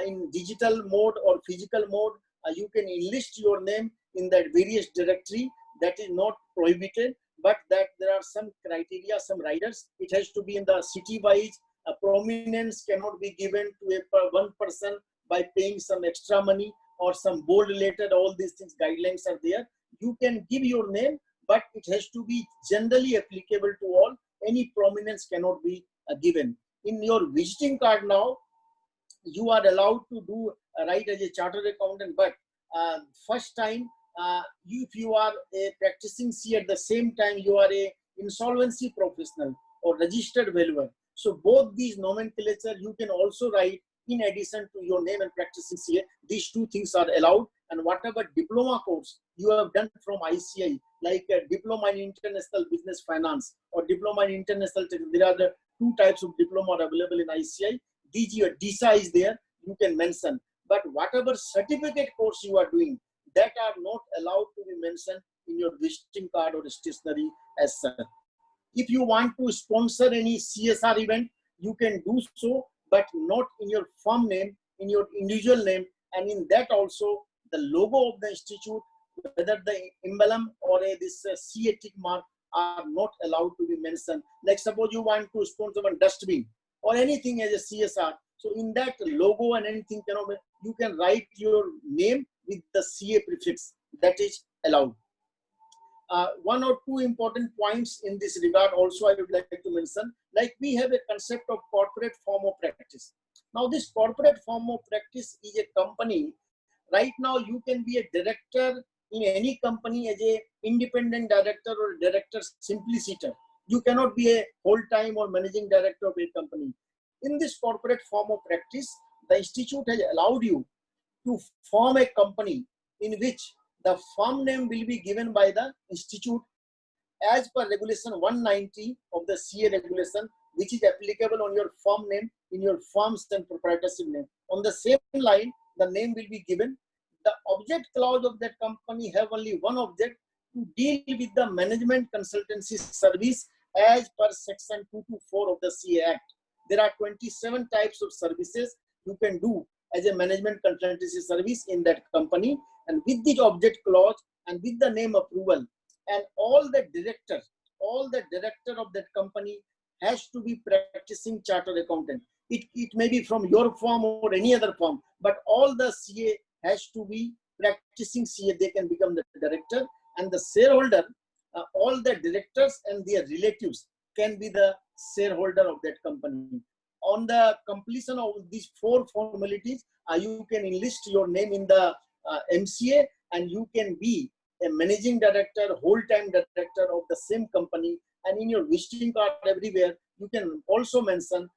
in digital mode or physical mode you can enlist your name in that various directory. That is not prohibited, but that there are some criteria, some riders. It has to be in the city-wise. Prominence cannot be given to one person by paying some extra money or some board related. All these things, guidelines are there. You can give your name, but it has to be generally applicable to all. Any prominence cannot be given. In your visiting card now, you are allowed to do write as a chartered accountant, but first time, if you are a practicing C at the same time, you are a insolvency professional or registered valuer. So both these nomenclature you can also write in addition to your name and practicing CA. These two things are allowed. And whatever diploma course you have done from ICI, like a diploma in international business finance or diploma in international, there are the two types of diploma available in ICI. DISA is there, you can mention. But whatever certificate course you are doing, that are not allowed to be mentioned in your visiting card or stationery as such. If you want to sponsor any CSR event, you can do so, but not in your firm name, in your individual name. And in that also, the logo of the institute, whether the emblem or this CA tick mark are not allowed to be mentioned. Like suppose you want to sponsor one dustbin or anything as a CSR. So in that logo and anything, you can write your name with the CA prefix. That is allowed. one or two important points in this regard also I would like to mention. Like we have a concept of corporate form of practice. Now this corporate form of practice is a company. Right now you can be a director in any company as a independent director or director simpliciter. You cannot be a whole-time or managing director of a company. In this corporate form of practice, the institute has allowed you to form a company in which the firm name will be given by the institute as per regulation 190 of the CA regulation, which is applicable on your firm name in your firm's and proprietorship name. On the same line, the name will be given. The object clause of that company have only one object: to deal with the management consultancy service as per section 224 of the CA Act. There are 27 types of services you can do as a management consultancy service in that company, and with the object clause and with the name approval, and all the director of that company has to be practicing chartered accountant. It may be from your firm or any other firm, but all the CA has to be practicing CA. They can become the director, and the shareholder, all the directors and their relatives can be the shareholder of that company. On the completion of these four formalities, you can enlist your name in the MCA, and you can be a managing director, whole-time director of the same company. And in your visiting card everywhere, you can also mention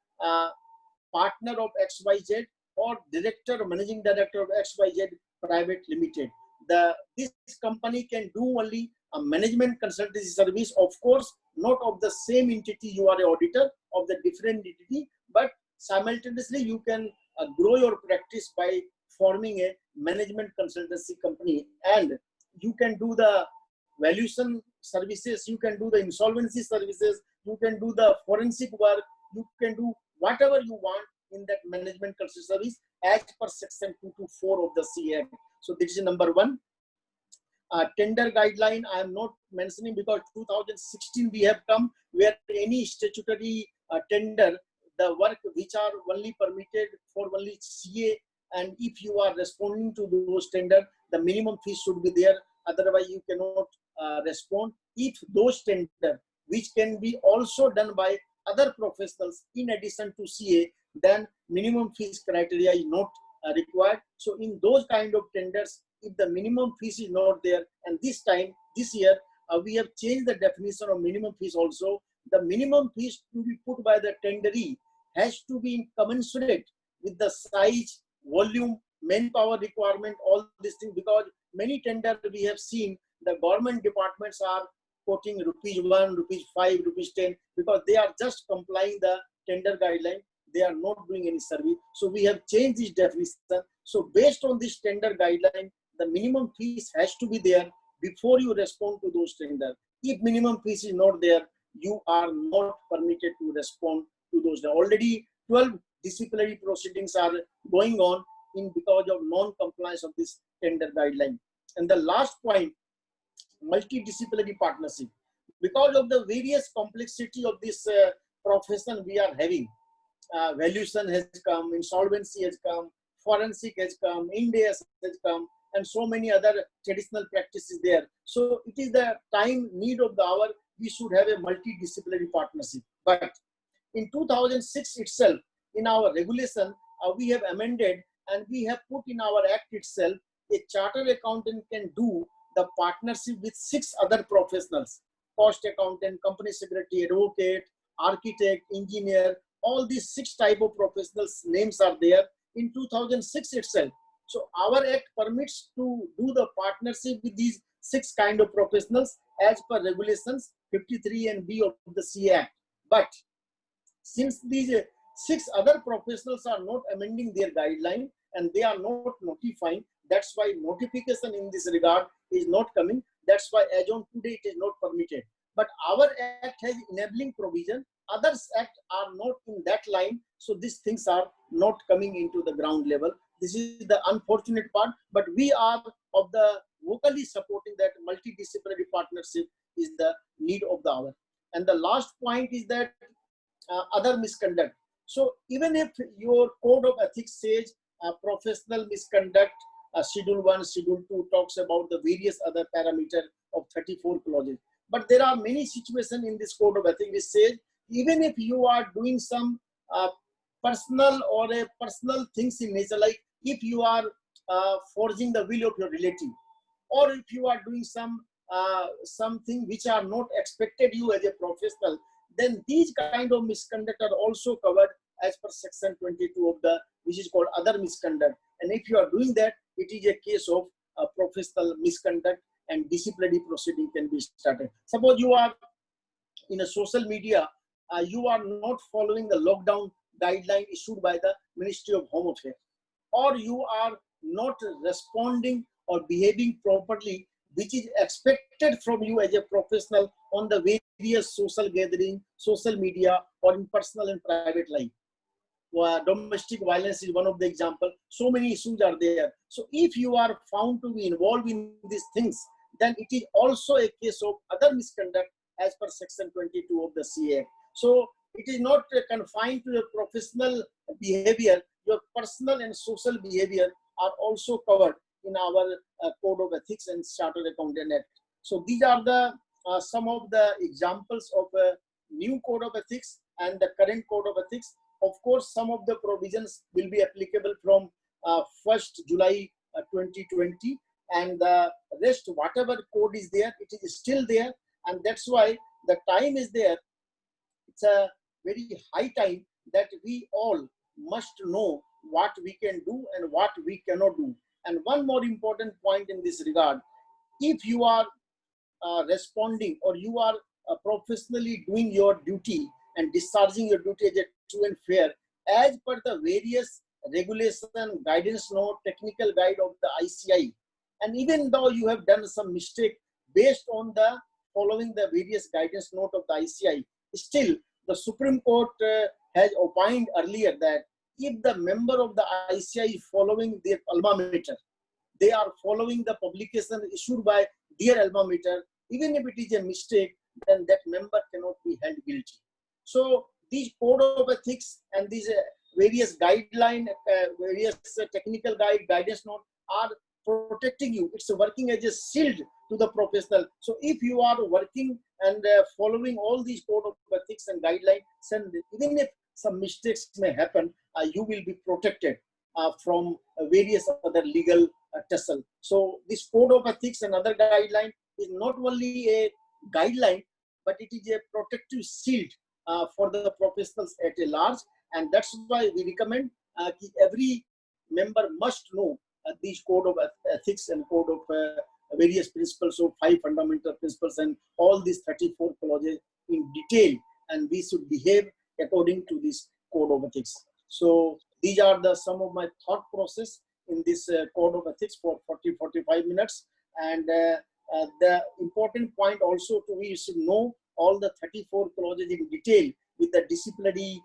partner of XYZ or director or managing director of XYZ Private Limited. This company can do only a management consultancy service, of course, not of the same entity. You are an auditor of the different entity, but simultaneously you can grow your practice by forming a management consultancy company, and you can do the valuation services, you can do the insolvency services, you can do the forensic work, you can do whatever you want in that management consultancy service as per section 224 of the CA. So this is number one. Tender guideline I am not mentioning because 2016 we have come where any statutory tender, the work which are only permitted for only CA, and if you are responding to those tender, the minimum fee should be there, otherwise you cannot respond. If those tender which can be also done by other professionals in addition to CA, then minimum fees criteria is not required. So in those kind of tenders, if the minimum fees is not there, and this year we have changed the definition of minimum fees also. The minimum fees to be put by the tenderee has to be commensurate with the size, volume, manpower requirement, all these things, because many tenders we have seen the government departments are quoting ₹1, ₹5, ₹10 because they are just complying the tender guideline. They are not doing any service. So we have changed this definition. So based on this tender guideline, the minimum fees has to be there before you respond to those tenders. If minimum fees is not there, you are not permitted to respond to those. Already 12 disciplinary proceedings are going on because of non-compliance of this tender guideline. And the last point, multidisciplinary partnership. Because of the various complexity of this profession we are having, valuation has come, insolvency has come, forensic has come, Ind AS has come, and so many other traditional practices there. So it is the time need of the hour. We should have a multidisciplinary partnership. But in 2006 itself, in our regulation, we have amended and we have put in our act itself, a chartered accountant can do the partnership with 6 other professionals: cost accountant, company secretary, advocate, architect, engineer. All these 6 type of professionals names are there in 2006 itself. So our act permits to do the partnership with these 6 kind of professionals as per regulations 53 and B of the CA Act. But since these 6 other professionals are not amending their guideline and they are not notifying, that's why notification in this regard is not coming. That's why as on today it is not permitted. But our act has enabling provision. Others act are not in that line. So these things are not coming into the ground level. This is the unfortunate part, but we are of the vocally supporting that multidisciplinary partnership is the need of the hour. And the last point is that other misconduct. So even if your code of ethics says professional misconduct, Schedule 1, Schedule 2 talks about the various other parameters of 34 clauses. But there are many situations in this code of ethics which says even if you are doing some personal or a personal things in nature, like if you are forging the will of your relative, or if you are doing something which are not expected you as a professional, then these kind of misconduct are also covered as per section 22 of the, which is called other misconduct. And if you are doing that, it is a case of professional misconduct and disciplinary proceeding can be started. Suppose you are in a social media, you are not following the lockdown guideline issued by the Ministry of Home Affairs, or you are not responding or behaving properly, which is expected from you as a professional on the various social gathering, social media, or in personal and private life. Domestic violence is one of the examples. So many issues are there. So if you are found to be involved in these things, then it is also a case of other misconduct as per section 22 of the CA. So it is not confined to your professional behavior. Your personal and social behavior are also covered in our Code of Ethics and Chartered Accountant Act. So these are the some of the examples of a new Code of Ethics and the current Code of Ethics. Of course, some of the provisions will be applicable from 1st July 2020, and the rest, whatever code is there, it is still there, and that's why the time is there. It's a very high time that we all must know what we can do and what we cannot do. And one more important point in this regard, if you are responding or you are professionally doing your duty and discharging your duty as a true and fair, as per the various regulation, guidance note, technical guide of the ICI, and even though you have done some mistake based on the following the various guidance note of the ICI, still the Supreme Court has opined earlier that if the member of the ICI is following their alma mater, they are following the publication issued by their alma mater, even if it is a mistake, then that member cannot be held guilty. So these Code of Ethics and these various guideline, various technical guidance note are protecting you. It's working as a shield to the professional. So if you are working and following all these Code of Ethics and guidelines, and even if some mistakes may happen, you will be protected from various other legal tussle. So this Code of Ethics and other guideline is not only a guideline, but it is a protective shield for the professionals at a large. And that's why we recommend every member must know these Code of Ethics and Code of various principles of 5 fundamental principles and all these 34 clauses in detail, and we should behave according to this Code of Ethics. So these are the some of my thought process in this Code of Ethics for 40-45 minutes. And the important point also to we should know all the 34 clauses in detail with the disciplinary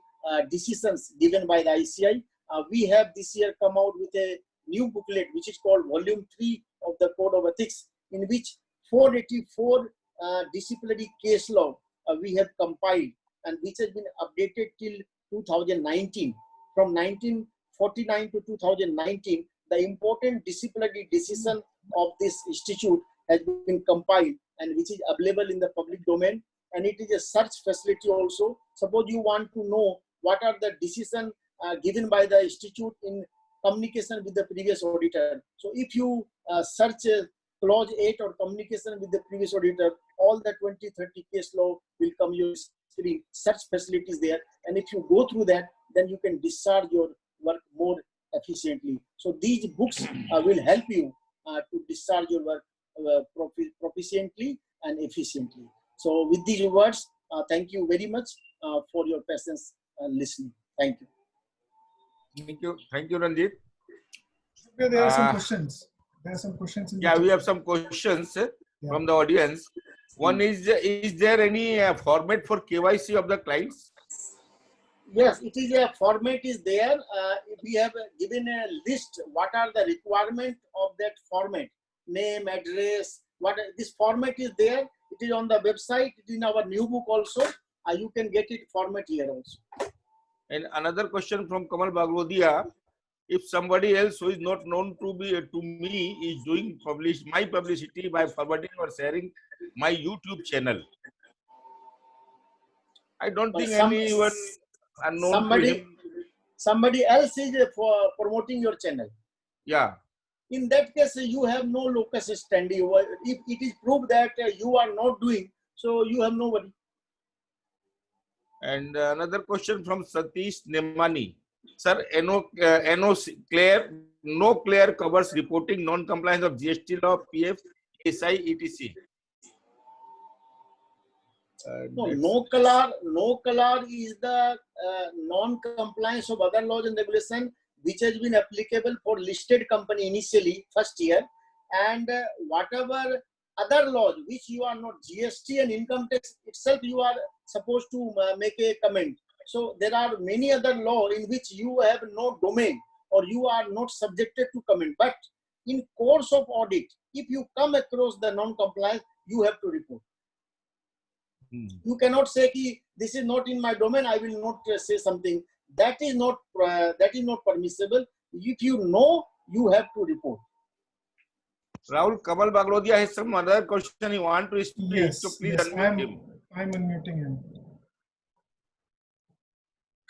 decisions given by the ICI. We have this year come out with a new booklet which is called Volume 3 of the Code of Ethics, in which 484 disciplinary case law we have compiled, and which has been updated till 2019. From 1949 to 2019, the important disciplinary decision of this institute has been compiled and which is available in the public domain, and it is a search facility also. Suppose you want to know what are the decisions given by the institute in communication with the previous auditor. So if you search clause 8 or communication with the previous auditor, all the 20-30 case law will come your screen. Such facilities there, and if you go through that, then you can discharge your work more efficiently. So these books will help you to discharge your work proficiently and efficiently. So with these words, thank you very much for your patience listening. Thank you. Thank you, Ranjit. Okay, there are some questions. There are some questions. Yeah, we have some questions from the audience. One is there any format for KYC of the clients? Yes, it is a format is there. We have given a list. What are the requirements of that format? Name, address. What this format is there. It is on the website. It is in our new book also. You can get it format here also. And another question from Kamal Baglodia. if somebody else who is not known to me is doing my publicity by forwarding or sharing my YouTube channel. I don't think anyone unknown to him. Somebody else is for promoting your channel. Yeah. In that case, you have no locus standi. If it is proved that you are not doing, so you have nobody. And another question from Satish Nemani. Sir, no clear covers reporting non-compliance of GST law, PF, SI, etc. No color is the non-compliance of other laws and regulation which has been applicable for listed company initially first year, and whatever other laws which you are not, GST and income tax itself you are supposed to make a comment. So there are many other laws in which you have no domain or you are not subjected to comment. But in course of audit, if you come across the non-compliance, you have to report. You cannot say ki, this is not in my domain, I will not say something. That is not permissible. If you know, you have to report. Rahul Kamal Bagrodia has some other question he want to speak. Yes, So please yes, unmute him. I'm unmuting him.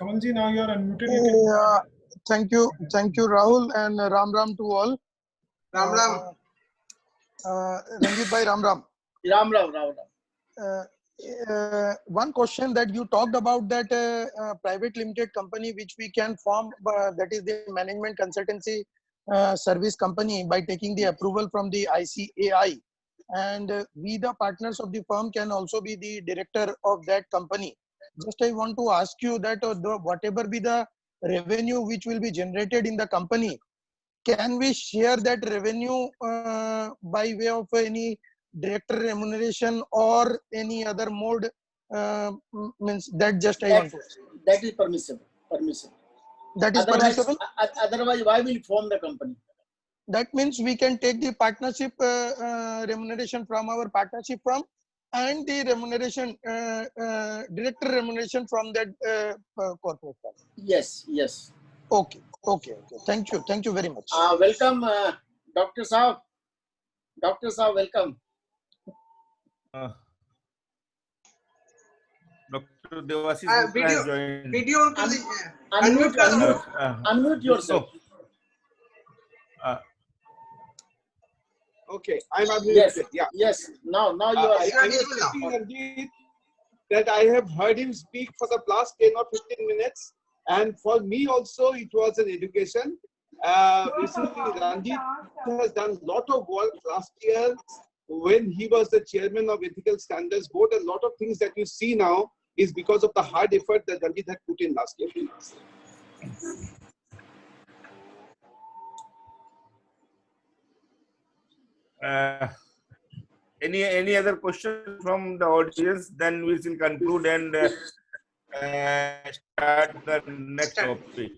Kamalji, now you are unmuted. Thank you, Rahul, and Ram Ram to all. Ram Ram. Ranjit Bhai, Ram Ram. Ram Ram. One question that you talked about, that private limited company which we can form, that is the management consultancy service company, by taking the approval from the ICAI, and we the partners of the firm can also be the director of that company. Just I want to ask you that whatever be the revenue which will be generated in the company, can we share that revenue by way of any director remuneration or any other mode? Means that just I want to ask. That is permissible. That is permissible. Otherwise, why will you form the company? That means we can take the partnership remuneration from our partnership firm, and the remuneration director remuneration from that corporate firm. Yes. Okay. Thank you very much. Welcome, Dr. Saab. Welcome. Dr. Debasish Mitra has joined. Video to the Unmute yourself. Okay, I'm unmuted. Yes. Now you are. I was speaking, Ranjit, that I have heard him speak for the last 10 or 15 minutes, and for me also it was an education. Recently, Ranjit has done a lot of work last year when he was the chairman of Ethical Standards Board. A lot of things that you see now is because of the hard effort that Ranjit had put in last year. Any other question from the audience? Then we will conclude and start the next topic.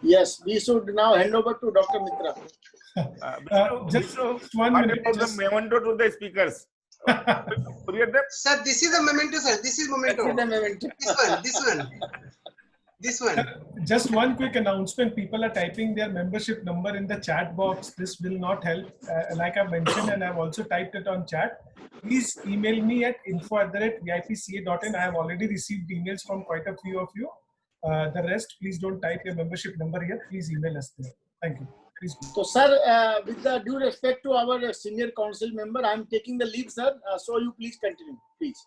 Yes, we should now hand over to Dr. Mitra. Just 1 minute. What about the memento to the speakers? Forget them. Sir, this is the memento, sir. This is memento. This one. Just one quick announcement. People are typing their membership number in the chat box. This will not help. Like I mentioned, and I've also typed it on chat. Please email me at info@vipca.in. I have already received emails from quite a few of you. The rest, please don't type your membership number here. Please email us there. Thank you. Please. So, sir, with the due respect to our senior council member, I am taking the lead, sir. So you please continue, please.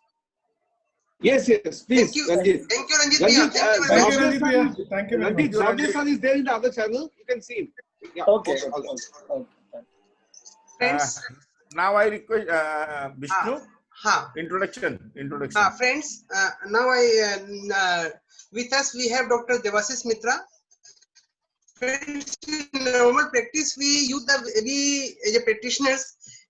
Yes, please. Thank you, Ranjit. Thank you very much. Ranjit sir is there in the other channel. You can see him. Yeah. Okay. Friends. Now I request Vishnu. Introduction. Friends, now with us we have Dr. Debasish Mitra. Friends, in normal practice, we as a practitioners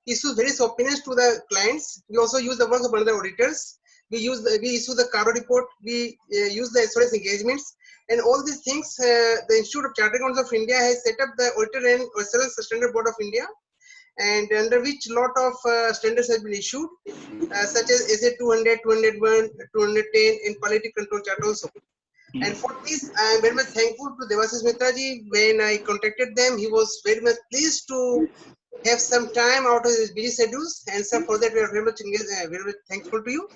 issue various opinions to the clients. We also use the work of other auditors. We issue the CARO report. We use the SOS engagements, and all these things. The Institute of Chartered Accountants of India has set up the Auditor and SLS Standard Board of India, and under which lot of standards have been issued, such as SA 200, 201, 210, and Quality Control Chart also. And for this, I am very much thankful to Debasish Mitra ji. When I contacted them, he was very much pleased to have some time out of his busy schedules. And so for that, we are very much engaged, very much thankful to you.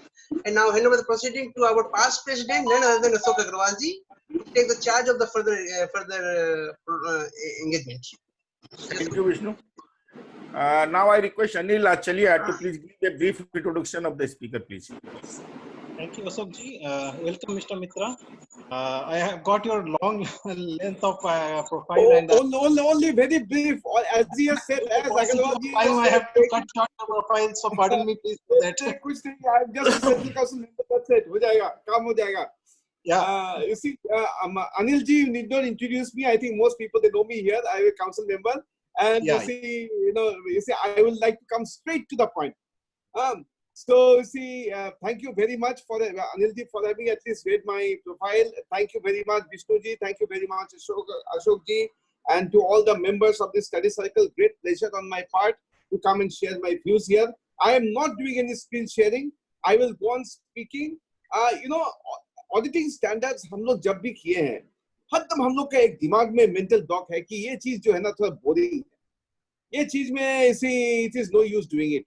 And now hand over the proceeding to our past president, none other than Ashok Agarwal ji, to take the charge of the further engagement. Thank you, Vishnu. Now I request Anil Achalia to please give a brief introduction of the speaker, please. Thank you, Ashok ji. Welcome, Mr. Mitra. I have got your long length of profile and Only very brief. As he has said, as Agarwal ji time I have to cut short the profile, so pardon me, please. For that. I'm just a central council member. That's it. हो जाएगा, काम हो जाएगा. Yeah. You see, Anil ji, you need not introduce me. I think most people, they know me here. I'm a council member, and Yeah. you see, I would like to come straight to the point. So you see, thank you very much for Anil ji for having at least read my profile. Thank you very much, Vishnu ji. Thank you very much, Ashok ji, and to all the members of this study cycle. Great pleasure on my part to come and share my views here. I am not doing any screen sharing. I will go on speaking. Auditing standards हम लोग जब भी किए हैं, हरदम हम लोग का एक दिमाग में मेंटल ब्लॉक है कि ये चीज जो है ना थोड़ा बोरिंग है, ये चीज में it is no use doing it.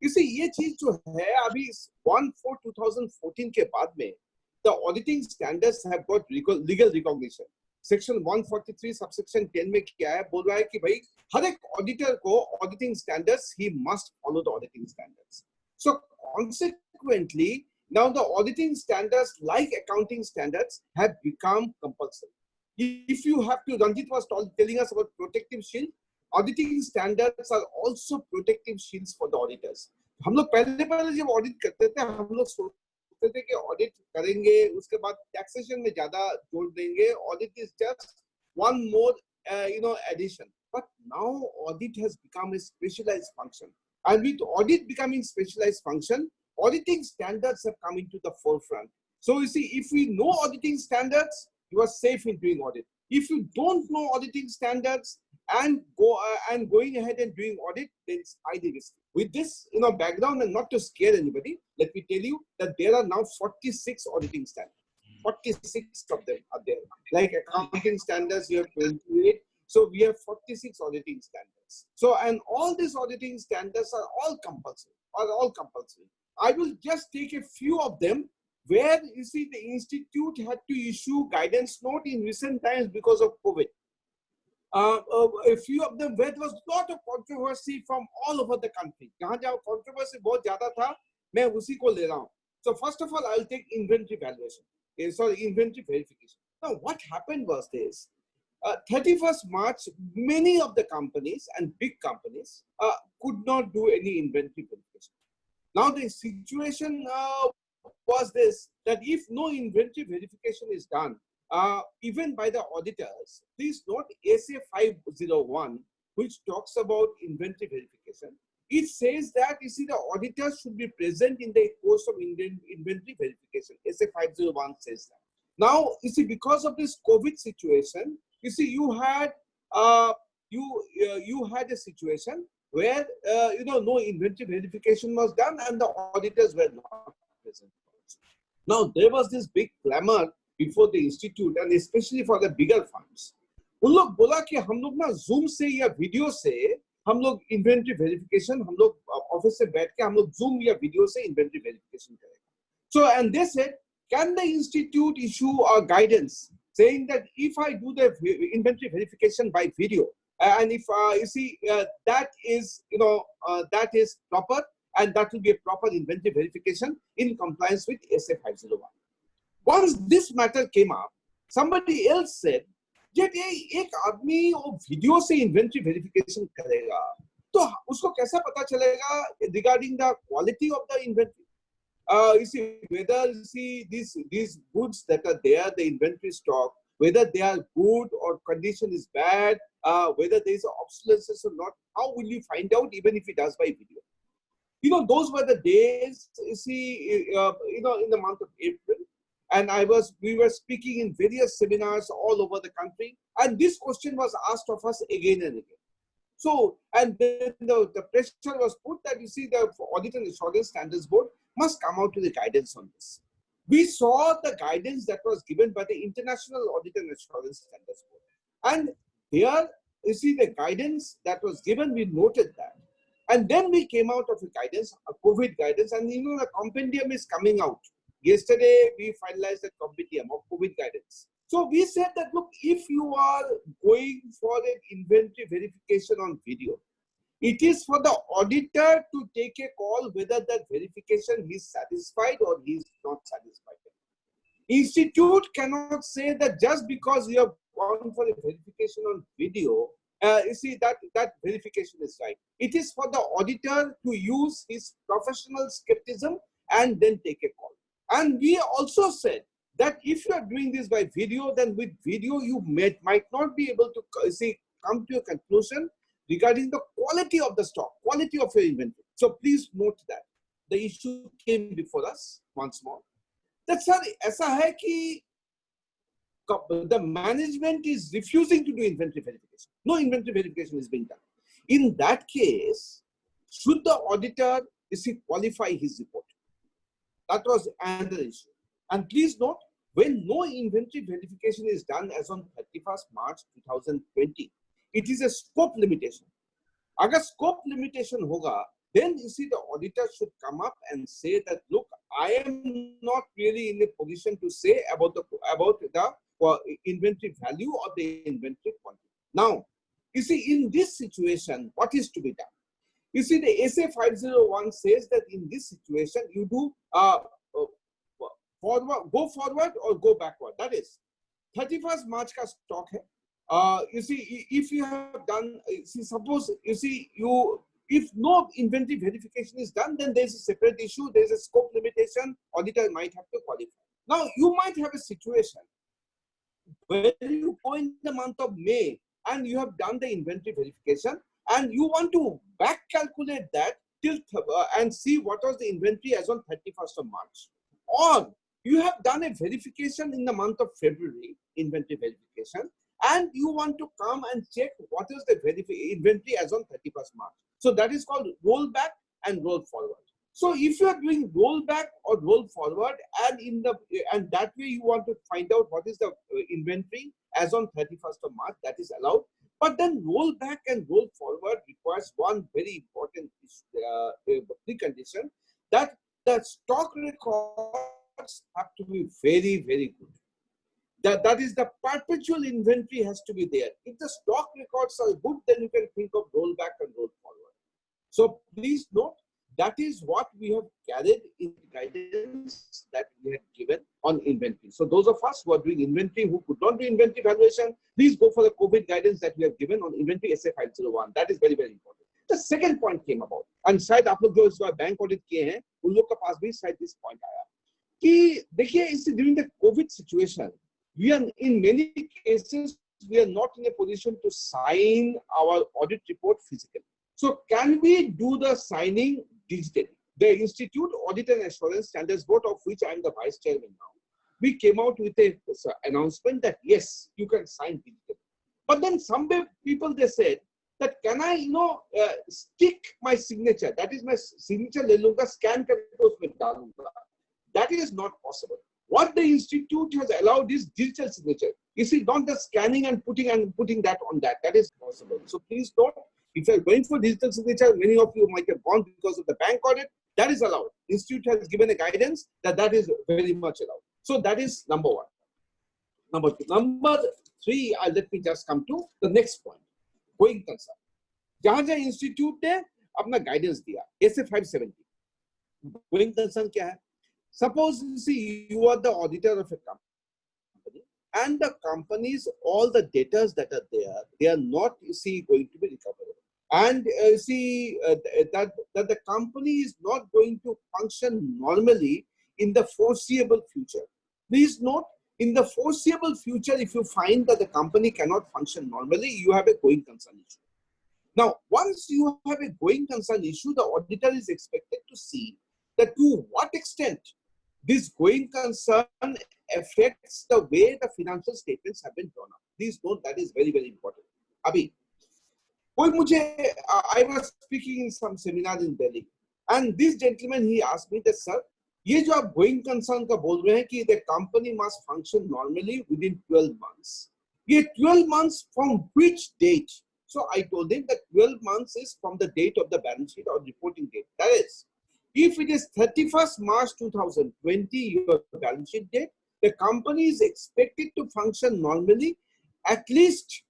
इसी ये चीज जो है अभी 1/4/2014 के बाद में the auditing standards have got legal recognition. Section 143 subsection 10 में क्या है, बोल रहा है कि भाई हर एक ऑडिटर को auditing standards he must follow the auditing standards. So consequently now the auditing standards, like accounting standards, have become compulsory. If you have to, Ranjit was telling us about protective shield. Auditing standards are also protective shields for the auditors. हम लोग पहले जब audit करते थे, हम लोग सोचते थे कि ऑडिट करेंगे, उसके बाद टैक्सेशन में ज्यादा जोड़ देंगे. Audit is just one more, addition. But now audit has become a specialized function, and with audit becoming specialized function, auditing standards have come into the forefront. So you see, if we know auditing standards, you are safe in doing audit. If you don't know auditing standards and going ahead and doing audit, then it's highly risky. With this, background, and not to scare anybody, let me tell you that there are now 46 auditing standards. 46 of them are there. Like accounting standards, you have 28. So we have 46 auditing standards. So, and all these auditing standards are all compulsory. I will just take a few of them where you see the institute had to issue guidance note in recent times because of COVID. A few of them where there was a lot of controversy from all over the country. जहाँ controversy बहुत ज़्यादा था, मैं उसी को ले रहा हूँ. So first of all, I'll take inventory valuation. Inventory verification. Now what happened was this. 31st March, many of the companies and big companies could not do any inventory verification. Now the situation was this, that if no inventory verification is done, even by the auditors, please note SA 501, which talks about inventory verification. It says that, you see, the auditors should be present in the course of inventory verification. SA 501 says that. Now, you see, because of this COVID situation, you see, you had a situation where no inventory verification was done and the auditors were not present. Now there was this big clamor before the institute, and especially for the bigger firms. उन लोग बोला कि हम लोग ना Zoom से या video से हम लोग inventory verification, हम लोग ऑफिस से बैठ के हम लोग Zoom या वीडियो से inventory verification करेंगे. So, and they said, can the institute issue a guidance saying that if I do the inventory verification by video, and if you see that is proper, and that will be a proper inventory verification in compliance with SA 501. Once this matter came up, somebody else said, जब एक आदमी वो video से inventory verification करेगा, तो उसको कैसा पता चलेगा regarding the quality of the inventory? You see, whether you see these goods that are there, the inventory stock, whether they are good or condition is bad, whether there is obsolescence or not, how will you find out even if it does by video? Those were the days, you see, in the month of April, and we were speaking in various seminars all over the country, and this question was asked of us again and again. So, and then the pressure was put that, you see, the Audit and Assurance Standards Board must come out with a guidance on this. we saw the guidance that was given by the International Auditing Assurance Standards Board. And here, you see the guidance that was given, we noted that. And then we came out of a guidance, a COVID guidance, and you know, the compendium is coming out. Yesterday, we finalized the compendium of COVID guidance. So we said that, look, if you are going for an inventory verification on video, it is for the auditor to take a call whether that verification he is satisfied or he is not satisfied. Institute cannot say that just because you have gone for a verification on video, you see that verification is right. It is for the auditor to use his professional skepticism and then take a call. And we also said that if you are doing this by video, then with video you might not be able to come to a conclusion regarding the quality of the stock, quality of your inventory. So please note that the issue came before us once more. That sir, ऐसा है कि the management is refusing to do inventory verification. No inventory verification is being done. In that case, should the auditor qualify his report? That was another issue. And please note, when no inventory verification is done as on 31st March 2020, it is a scope limitation. Agar scope limitation hoga, then you see the auditor should come up and say that, look, I am not really in a position to say about the inventory value or the inventory quantity. Now, you see, in this situation, what is to be done? You see, the SA 501 says that in this situation, you do go forward or go backward. That is, 31st March ka stock hai. You see, if you have done, suppose, you see, if no inventory verification is done, then there's a separate issue, there's a scope limitation, auditor might have to qualify. Now, you might have a situation where you go in the month of May and you have done the inventory verification and you want to back calculate that till and see what was the inventory as on 31st of March. Or you have done a verification in the month of February, inventory verification, and you want to come and check what is the inventory as on 31st March. So that is called roll back and roll forward. So if you are doing roll back or roll forward, and that way you want to find out what is the inventory as on 31st of March, that is allowed. But then roll back and roll forward requires one very important precondition, that the stock records have to be very, very good. That is, the perpetual inventory has to be there. If the stock records are good, then you can think of roll back and roll forward. So please note, that is what we have carried in guidance that we had given on inventory. So those of us who are doing inventory, who could not do inventory valuation, please go for the COVID guidance that we have given on inventory SA 501. That is very, very important. The second point came about, and शायद आप लोग जो इस बार bank audit किए हैं, उन लोग के पास भी शायद this point आया कि देखिए, during the COVID situation, we are in many cases we are not in a position to sign our audit report physically. So can we do the signing digitally? The Institute Audit and Assurance Standards Board, of which I am the vice chairman now, we came out with an announcement that yes, you can sign digitally. But then some people, they said that, can I, stick my signature? That is, my signature le lunga, scan karke usme dalunga. That is not possible. What the institute has allowed is digital signature. You see, not the scanning and putting that on that. That is possible. So please note, if you are going for digital signature, many of you might have gone because of the bank audit. That is allowed. Institute has given a guidance that is very much allowed. So that is number one. Number two. Number three, let me just come to the next point. Going concern. जहाँ institute ने अपना guidance दिया, SA 570. Going concern क्या है? Suppose you see you are the auditor of a company, and the company's all the debtors that are there, they are not going to be recoverable. And that the company is not going to function normally in the foreseeable future. Please note, in the foreseeable future, if you find that the company cannot function normally, you have a going concern issue. Now, once you have a going concern issue, the auditor is expected to see that to what extent this going concern affects the way the financial statements have been drawn up. Please note, that is very, very important. Abhi, I was speaking in some seminar in Delhi, and this gentleman, he asked me that, sir, ये जो आप going concern का बोल रहे हैं कि the company must function normally within 12 months. ये 12 months from which date? So I told him that 12 months is from the date of the balance sheet or reporting date. That is, if it is 31st March 2020, your balance sheet date, the company is expected to function normally at least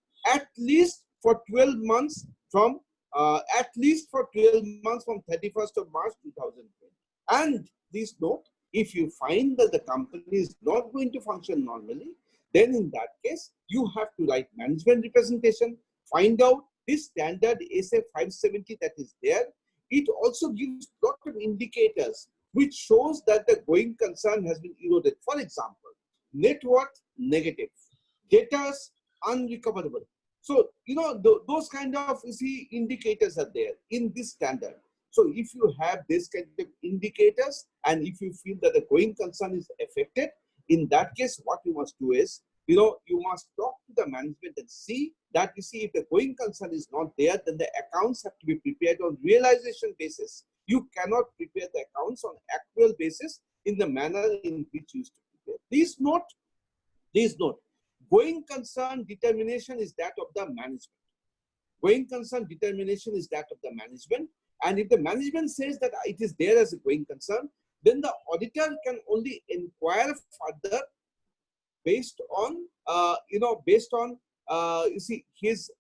for 12 months from 31st of March 2020. And please note, if you find that the company is not going to function normally, then in that case, you have to write management representation, find out this standard SA 570 that is there. It also gives a lot of indicators which shows that the going concern has been eroded. For example, net worth negative, debtors unrecoverable. So, you know, those kind of indicators are there in this standard. So if you have this kind of indicators and if you feel that the going concern is affected, in that case, what you must do is, you know, you must talk to the management and see that, you see, if the going concern is not there, then the accounts have to be prepared on realization basis. You cannot prepare the accounts on actual basis in the manner in which you used to prepare. Please note, going concern determination is that of the management. Going concern determination is that of the management. And if the management says that it is there as a going concern, then the auditor can only inquire further based on, you see, his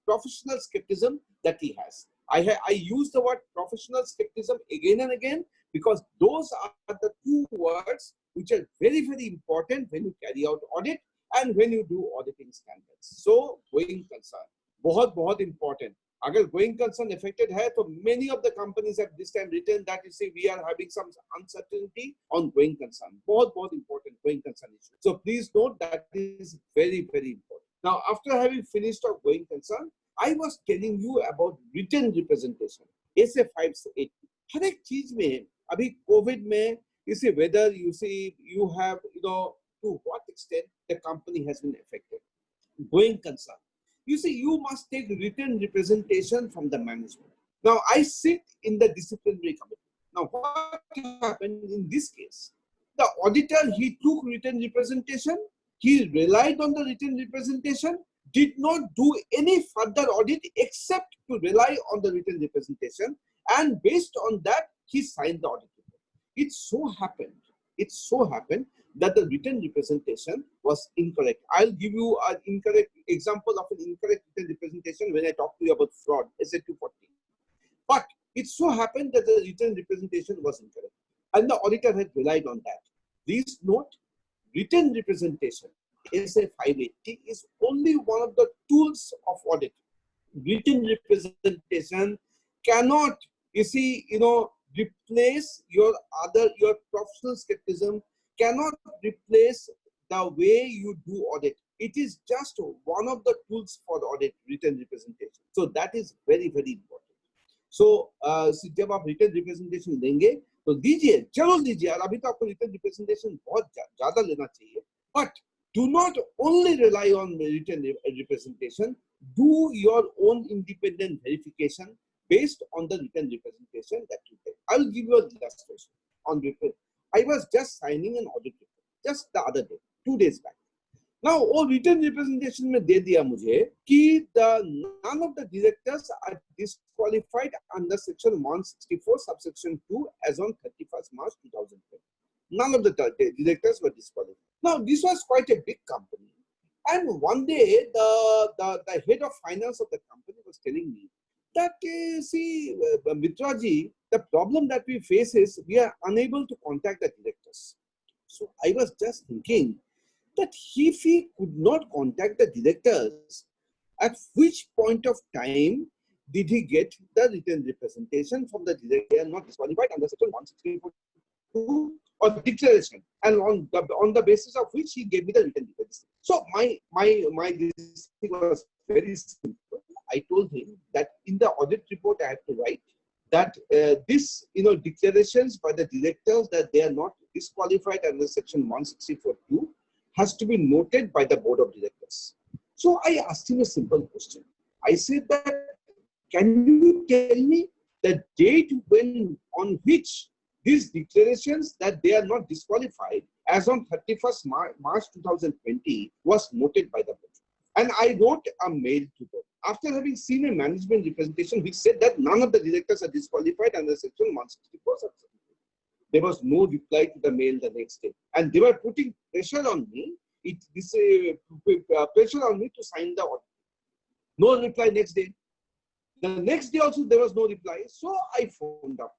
professional skepticism that he has. I use the word professional skepticism again and again because those are the two words which are very, very important when you carry out audit and when you do auditing standards. So, going concern, बहुत important. अगर going concern affected है, तो many of the companies have this time written that, you see, we are having some uncertainty on going concern. बहुत important going concern issue. So please note that is very, very important. Now, after having finished our going concern, I was telling you about written representation. SA 580. हर एक चीज में अभी COVID में, you see, whether you see you have, you know, to what extent the company has been affected. Going concern. You see, you must take written representation from the management. Now, I sit in the disciplinary committee. Now, what happened in this case? The auditor, he took written representation. He relied on the written representation, did not do any further audit except to rely on the written representation. And based on that, he signed the audit report. It so happened that the written representation was incorrect. I'll give you an incorrect example of an incorrect written representation when I talk to you about fraud, SA 240. But it so happened that the written representation was incorrect. And the auditor had relied on that. Please note, written representation, SA 580, is only one of the tools of audit. Written representation cannot, you see, you know, replace your professional skepticism, cannot replace the way you do audit. It is just one of the tools for audit, written representation. So that is very, very important. So जब आप written representation लेंगे तो दीजिए, जरूर दीजिए, और अभी तो आपको written representation बहुत ज़्यादा लेना चाहिए. But do not only rely on written representation. Do your own independent verification based on the written representation that you take. I will give you an illustration on written. I was just signing an audit report just the other day, 2 days back. Now, all written representation में दे दिया मुझे कि none of the directors are disqualified under section 164 subsection 2 as on 31st March 2020. None of the directors were disqualified. Now, this was quite a big company, and one day the head of finance of the company was telling me that, see, Mitra ji, the problem that we face is we are unable to contact the directors. So I was just thinking that if he could not contact the directors, at which point of time did he get the written representation from the director? They are not disqualified under section 164 or declaration, and on the basis of which he gave me the written representation. So my thing was very simple. I told him that in the audit report I have to write that this, you know, declarations by the directors that they are not disqualified under section 164(2) has to be noted by the board of directors. So I asked him a simple question. I said that, can you tell me the date on which these declarations that they are not disqualified as on 31st March 2020 was noted by the board. And I wrote a mail to them after having seen a management representation which said that none of the directors are disqualified under section 164. There was no reply to the mail the next day, and they were putting pressure on me. Pressure on me to sign the audit. No reply next day. The next day also there was no reply. So I phoned up,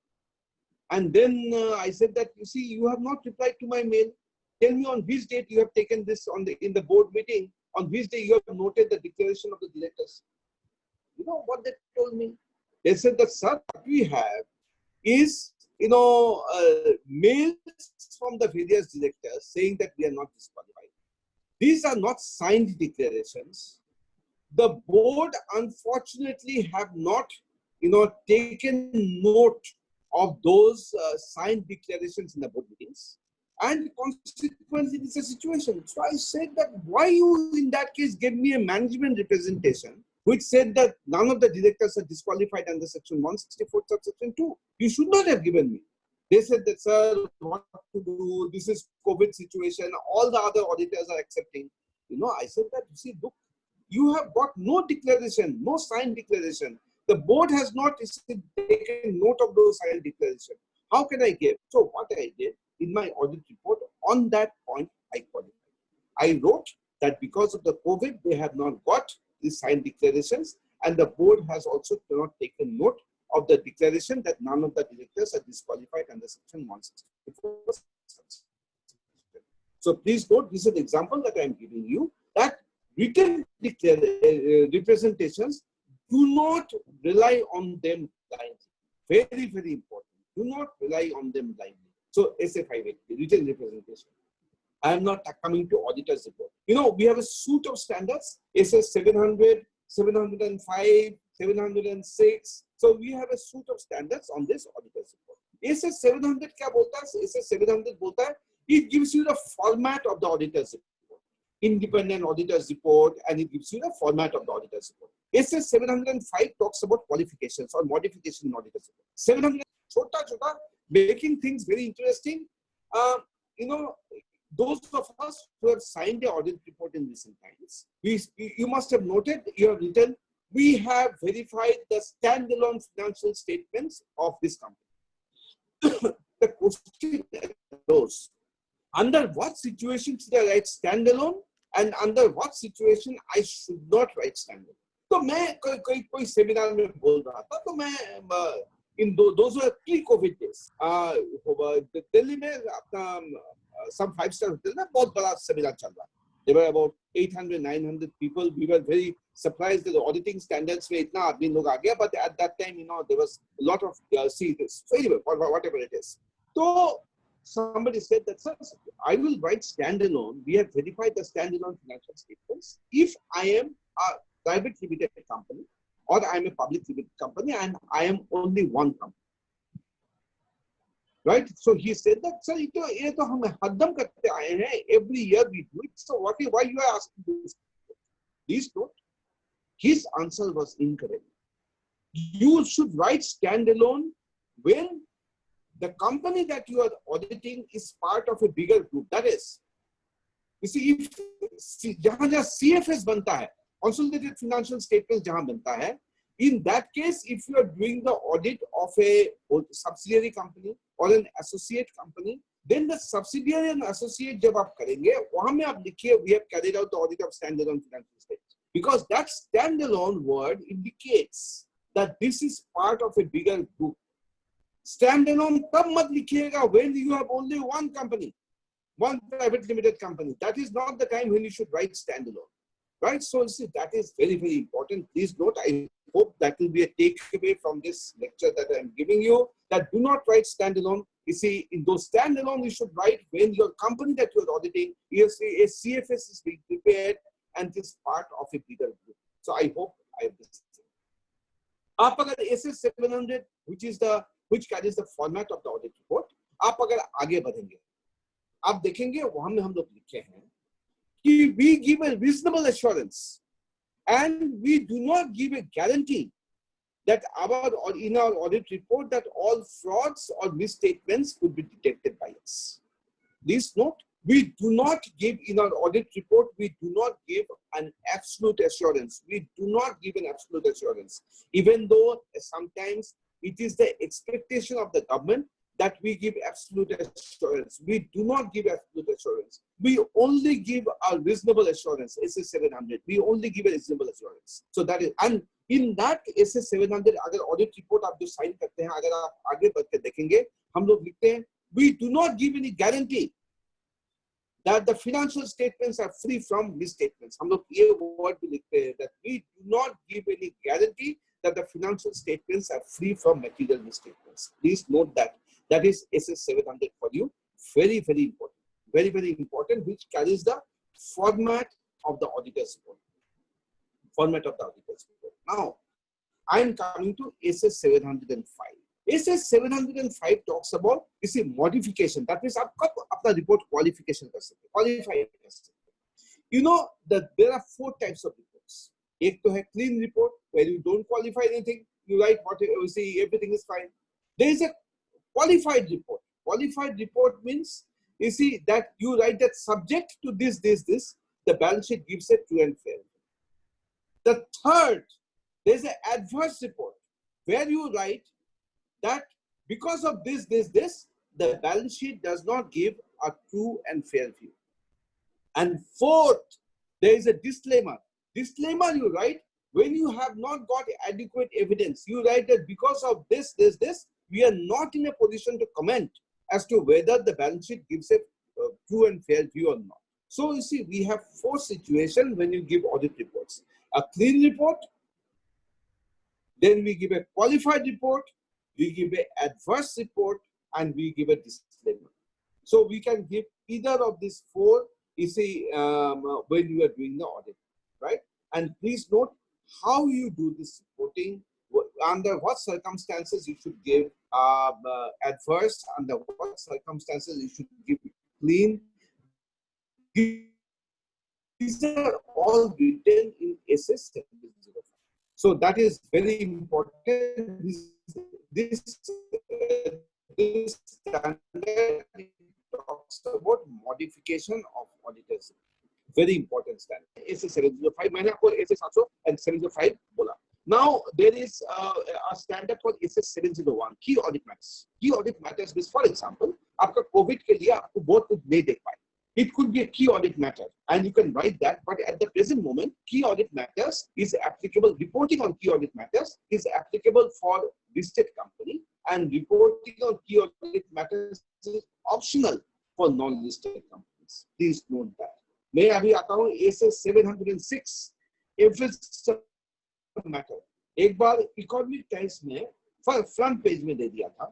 and then I said that, you see, you have not replied to my mail. Tell me on which date you have taken this in the board meeting. On which day you have noted the declaration of the directors. You know what they told me? They said that, sir, what we have is, mails from the various directors saying that we are not disqualified. These are not signed declarations. The board, unfortunately, have not, taken note of those signed declarations in the board meetings. And consequently, it's a situation. So I said that, why you in that case gave me a management representation which said that none of the directors are disqualified under section 164 subsection 2. You should not have given me. They said that, sir, what to do? This is COVID situation. All the other auditors are accepting. I said that, you see, look, you have got no declaration, no signed declaration. The board has not taken note of those signed declarations. How can I give? So what I did in my audit report, on that point, I qualified. I wrote that because of the COVID, they have not got the signed declarations, and the board has also not taken note of the declaration that none of the directors are disqualified under section 164. So please note, this is an example that I am giving you, that written representations, do not rely on them blindly. Very, very important. Do not rely on them blindly. So SA580, written representation. I am not coming to auditor's report. We have a suite of standards, SA 700, 705, 706. So we have a suite of standards on this auditor's report. SA 700 kya bolta hai? SA 700 bolta hai, it gives you the format of the auditor's report. Independent auditor's report, and it gives you the format of the auditor's report. SA 705 talks about qualifications or modification in auditor's report. 700, chota, making things very interesting. Those of us who have signed the audit report in recent times, you must have noted, you have written, we have verified the standalone financial statements of this company. The question arose, under what situation should I write standalone, and under what situation I should not write standalone? So मैं कोई seminar में बोल रहा था, तो मैं in those were pre-COVID days. Delhi में अपना some 5-star hotel में बहुत बड़ा seminar चल रहा. There were about 800, 900 people. We were very surprised that the auditing standards में इतना आदमी लोग आ गया. But at that time, there was a lot of this. So anyway, whatever it is. So somebody said that, sir, I will write standalone. We have verified the standalone financial statements. If I am a private limited company, or I am a public limited company, and I am only one company. Right? So he said that, sir, ये तो हम हद्दम करते आए हैं. Every year we do it. So why you are asking this? Please note, his answer was incorrect. You should write standalone when the company that you are auditing is part of a bigger group. That is, you see, if जहाँ CFS बनता है, consolidated financial statements जहाँ बनता है, in that case, if you are doing the audit of a subsidiary company or an associate company, then the subsidiary and associate जब आप करेंगे, वहाँ में आप लिखिए, we have carried out the audit of standalone financial statements, because that standalone word indicates that this is part of a bigger group. Standalone तब मत लिखिएगा when you have only one company, one private limited company. That is not the time when you should write standalone. Right? So see, that is very, very important. Please note, I hope that will be a takeaway from this lecture that I am giving you, that do not write standalone. You see, in those standalone, you should write when your company that you are auditing, a CFS is being prepared and is part of a bigger group. So I hope I have this. आप अगर SS 700, which carries the format of the audit report, आप अगर आगे बढ़ेंगे, आप देखेंगे वहाँ में हम लोग लिखे हैं कि we give a reasonable assurance and we do not give a guarantee that in our audit report that all frauds or misstatements could be detected by us. Please note, we do not give in our audit report, we do not give an absolute assurance. We do not give an absolute assurance, even though sometimes it is the expectation of the government that we give absolute assurance. We do not give absolute assurance. We only give a reasonable assurance, SS 700. We only give a reasonable assurance. So that is, and in that SS 700, अगर audit report आप जो sign करते हैं, अगर आप आगे बढ़ के देखेंगे, हम लोग लिखते हैं, we do not give any guarantee that the financial statements are free from misstatements. हम लोग ये word भी लिखते हैं that we do not give any guarantee that the financial statements are free from material misstatements. Please note that. That is SS 700 for you. Very, very important. Very, very important, which carries the format of the auditor's report. Format of the auditor's report. Now, I am coming to SS 705. SS 705 talks about, you see, modification. That means आपका report qualification कर सकते, qualify कर सकते. You know that there are 4 types of reports. एक तो है clean report, where you don't qualify anything. You write what you see, everything is fine. There is a qualified report. Qualified report means, you see, that you write that subject to this, the balance sheet gives a true and fair. The third, there is an adverse report, where you write that because of this, the balance sheet does not give a true and fair view. And fourth, there is a disclaimer. Disclaimer you write when you have not got adequate evidence. You write that because of this, we are not in a position to comment as to whether the balance sheet gives a true and fair view or not. So you see, we have 4 situations when you give audit reports. A clean report, then we give a qualified report, we give an adverse report, and we give a disclaimer. So we can give either of these 4, you see, when you are doing the audit, right? And please note how you do this reporting, under what circumstances you should give adverse, under what circumstances you should give clean. These are all written in SS 705. So that is very important. This standard talks about modification of auditors. Very important standard. SS 705. मैंने आपको SS 700 and 705 बोला. Now there is a standard called SS 701. Key audit matters. Key audit matters means, for example, आपका COVID के लिए आपको बहुत कुछ नहीं देख पाए. It could be a key audit matter, and you can write that. But at the present moment, key audit matters is applicable. Reporting on key audit matters is applicable for listed company, and reporting on key audit matters is optional for non-listed companies. Please note that. मैं अभी आता हूँ SS 706 emphasis matter. एक बार Economic Times में front page में दे दिया था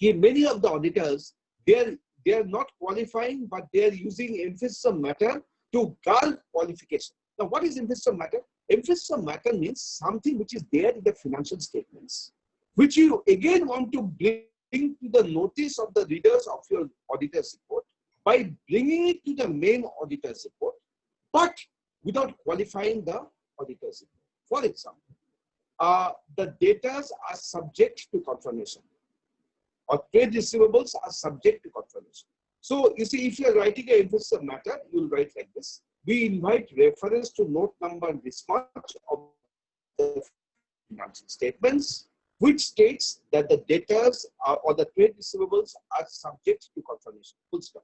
कि many of the auditors they are not qualifying, but they are using emphasis of matter to guard qualification. Now, what is emphasis of matter? Emphasis of matter means something which is there in the financial statements, which you again want to bring to the notice of the readers of your auditor's report by bringing it to the main auditor's report, but without qualifying the auditor's report. For example, the debtors are subject to confirmation, or trade receivables are subject to confirmation. So you see, if you are writing an emphasis of matter, you will write like this. We invite reference to note number this much of the financial statements, which states that the debtors or the trade receivables are subject to confirmation. Full stop.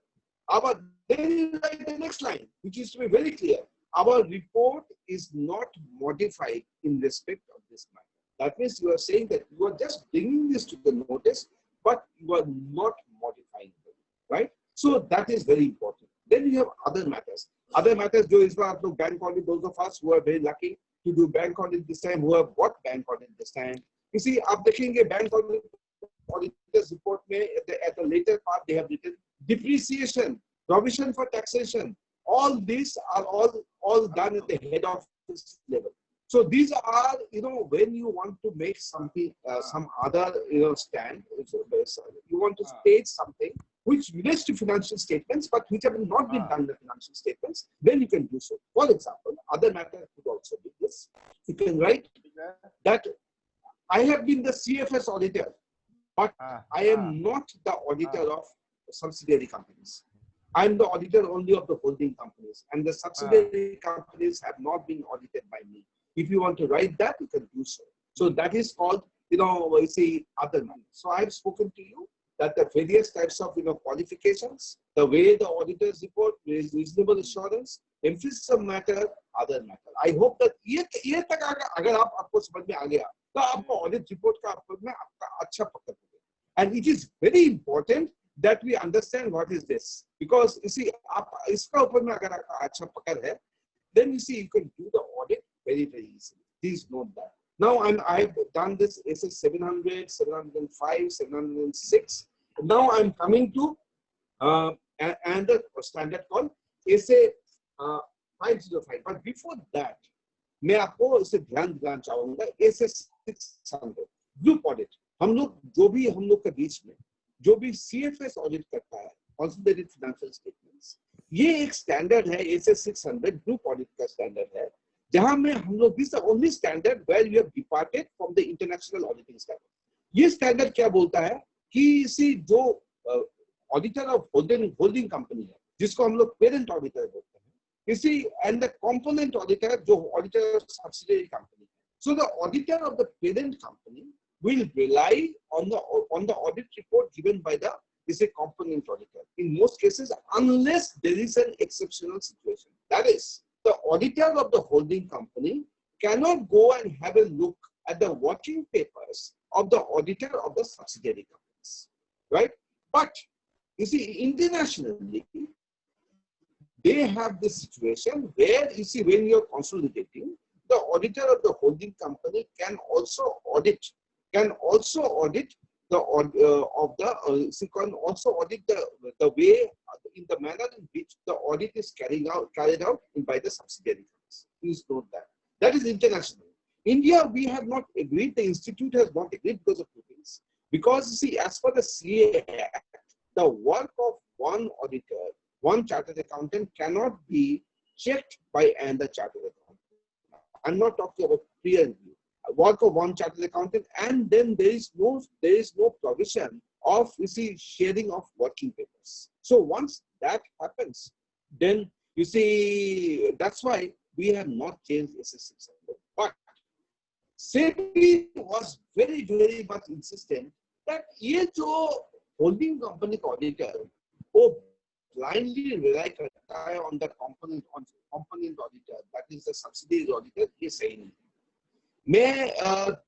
Then you write the next line, which is to be very clear. Our report is not modified in respect of this matter. That means you are saying that you are just bringing this to the notice, but you are not modifying them, right? So that is very important. Then you have other matters. Other matters, जो इस बार आप लोग bank audit, those of us who are very lucky to do bank audit this time, who have bought bank audit this time. You see, आप देखेंगे bank audit auditor's report में at the later part they have written depreciation, provision for taxation. All these are all done at the head office level. So these are, you know, when you want to make something, some other, you know, stand, you want to state something which relates to financial statements, but which have not been done in the financial statements, then you can do so. For example, other matter could also be this. You can write that I have been the CFS auditor, but I am not the auditor of subsidiary companies. I'm the auditor only of the holding companies, and the subsidiary companies have not been audited by me. If you want to write that, you can do so. So that is called, we say other money. So I've spoken to you that the various types of, qualifications, the way the auditors report, reasonable assurance, emphasis of matter, other matter. I hope that ये तक अगर आपको समझ में आ गया, तो आपको audit report का में आपका अच्छा पकड़ होगा. And it is very important that we understand what is this, because you see, आप इसका ऊपर में अगर आपका अच्छा पकड़ है, then you see you can do the audit very, very easily. Please note that. Now I've done this SS 700, 705, 706. Now I'm coming to another standard called SA 505. But before that, मैं आपको इसे ध्यान दिलाना चाहूँगा SS 600 ग्रुप ऑडिट. हम लोग के बीच में जो भी CFS ऑडिट करता है, consolidated financial statements, ये एक स्टैंडर्ड है. SS 600 ग्रुप ऑडिट का स्टैंडर्ड है, जहां में हम लोग this only standard where you have departed from the international auditing standard. ये स्टैंडर्ड क्या बोलता है कि इसी जो ऑडिटर ऑफ होल्डिंग कंपनी है, जिसको हम लोग पेरेंट ऑडिटर बोलते हैं, इसी एंड द कंपोनेंट ऑडिटर जो auditor of subsidiary company. So the auditor of the parent company will rely on the audit report given by the component auditor in most cases, unless there is an exceptional situation. That is, the auditor of the holding company cannot go and have a look at the working papers of the auditor of the subsidiary companies, right? But you see, internationally, they have this situation where you see, when you're consolidating, the auditor of the holding company can also audit the way, in the manner in which the audit is carried out by the subsidiary companies. Please note that. That is international. India, we have not agreed. The institute has not agreed because of two things. Because see, as per the CA Act, the work of one auditor, one chartered accountant, cannot be checked by another chartered accountant. I'm not talking about peer review. Work of one chartered accountant, and then there is no provision of sharing of working papers. So once that happens, then you see, that's why we have not changed SS 600. But SEBI was very, very much insistent that ये जो holding company auditor वो blindly rely करता है on the component auditor, that is the subsidiary auditor, ये सही नहीं. मैं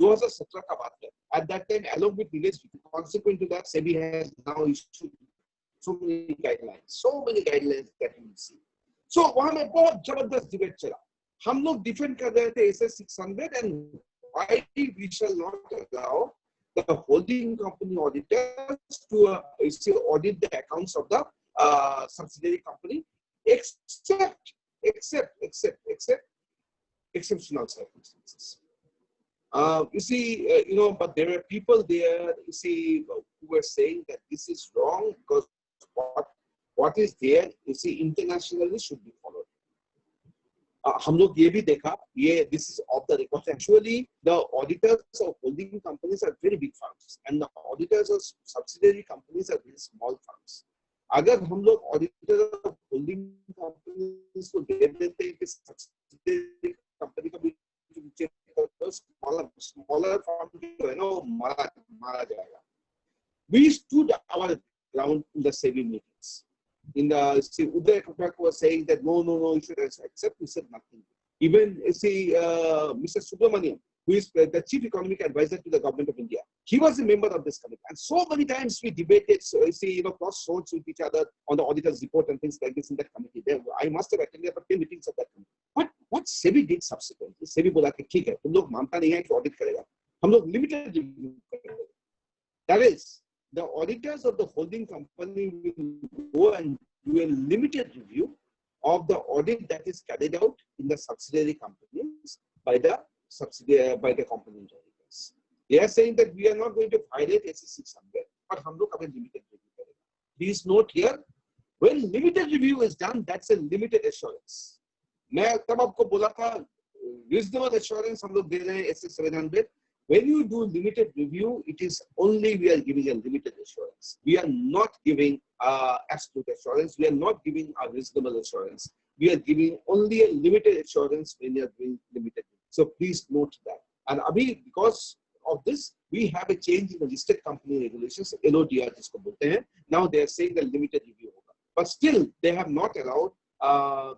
2017 का बात है. At that time, along with village, consequent to that, SEBI has now issued so many guidelines that you will see. So वहाँ में बहुत जबरदस्त डिबेट चला. हम लोग डिफेंड कर रहे थे SS 600 and why we shall not allow the holding company auditors to audit the accounts of the subsidiary company, except exceptional circumstances. You see, but there are people there, you see, who were saying that this is wrong because what is there, you see, internationally should be followed. हम लोग ये भी देखा, this is off the record. Actually, the auditors of holding companies are very big firms, and the auditors of subsidiary companies are very small firms. अगर हम लोग auditor of holding companies को दे देते हैं कि subsidiary company का भी smaller firm जो है ना वो मारा जाएगा. We stood our ground in the SEBI meetings. In the Uday Kapak was saying that no, you should accept. We said nothing. Even Mr. Subramanian, who is the chief economic advisor to the government of India, he was a member of this committee. And so many times we debated, cross swords with each other on the auditor's report and things like this in that committee. I must have attended about 10 meetings of that committee. But what SEBI did subsequently, SEBI बोला कि ठीक है, तुम लोग मानता नहीं है कि audit करेगा, हम लोग limited review करेंगे. That is, the auditors of the holding company will go and do a limited review of the audit that is carried out in the subsidiary companies by the component auditors. They are saying that we are not going to violate SS 600, but हम लोग अभी limited review करेंगे. Please note here, when limited review is done, that's a limited assurance. मैं तब आपको बोला था reasonable assurance हम लोग दे रहे हैं SS 700, when you do limited review, it is only we are giving a limited assurance. We are not giving absolute assurance. We are not giving a reasonable assurance. We are giving only a limited assurance when you are doing limited review. So please note that. And Abhi, because of this, we have a change in the listed company regulations, LODR jisko bolte hain. Now they are saying the limited review hoga. But still, they have not allowed,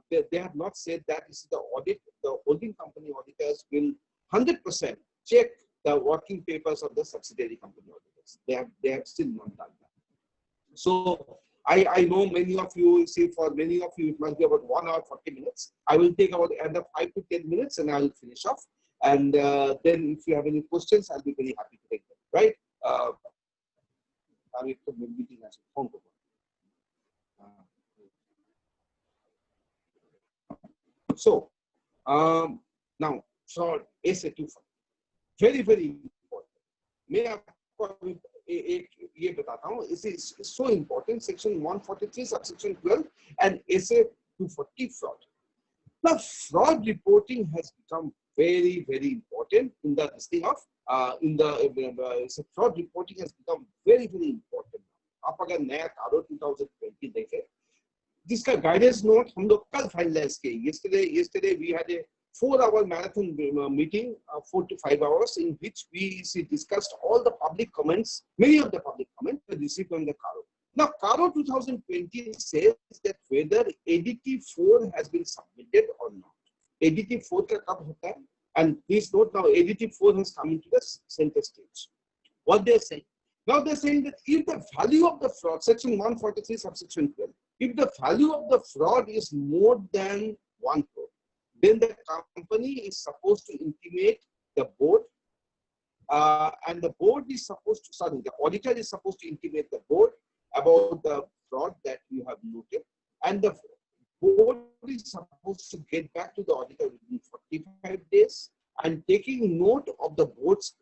they have not said that this is the audit, the holding company auditors will 100% check the working papers of the subsidiary company auditors. They have still not done that. So I know many of you, see, for many of you, it must be about 1 hour, 40 minutes. I will take about another 5 to 10 minutes and I will finish off. And then if you have any questions, I'll be very happy to take them, right? So now, fraud SA2 very, very important. मैं आपको एक ये बताता हूँ. It's so important. Section 143, subsection 12, and SA 240 fraud. Now, fraud reporting has become very, very important in the listing of fraud reporting has become very, very important. आप अगर नया कारो 2020 देखें, जिसका guidance note हम लोग कल finalize किए. Yesterday we had a 4-hour marathon meeting, 4 to 5 hours, in which we discussed all the public comments, many of the public comments received on the CARO. Now, CARO 2020 says that whether ADT 4 has been submitted or not. ADT 4 ka kab hota hai? And please note now, ADT 4 has come into the center stage. What they are saying? Now they are saying that if the value of the fraud, section 143, subsection 12, if the value of the fraud is more than 1 crore, then the company is supposed to intimate the board, and the board is supposed to, the auditor is supposed to intimate the board about the fraud that you have noted, and the board is supposed to get back to the auditor within 45 days, and taking note of the board's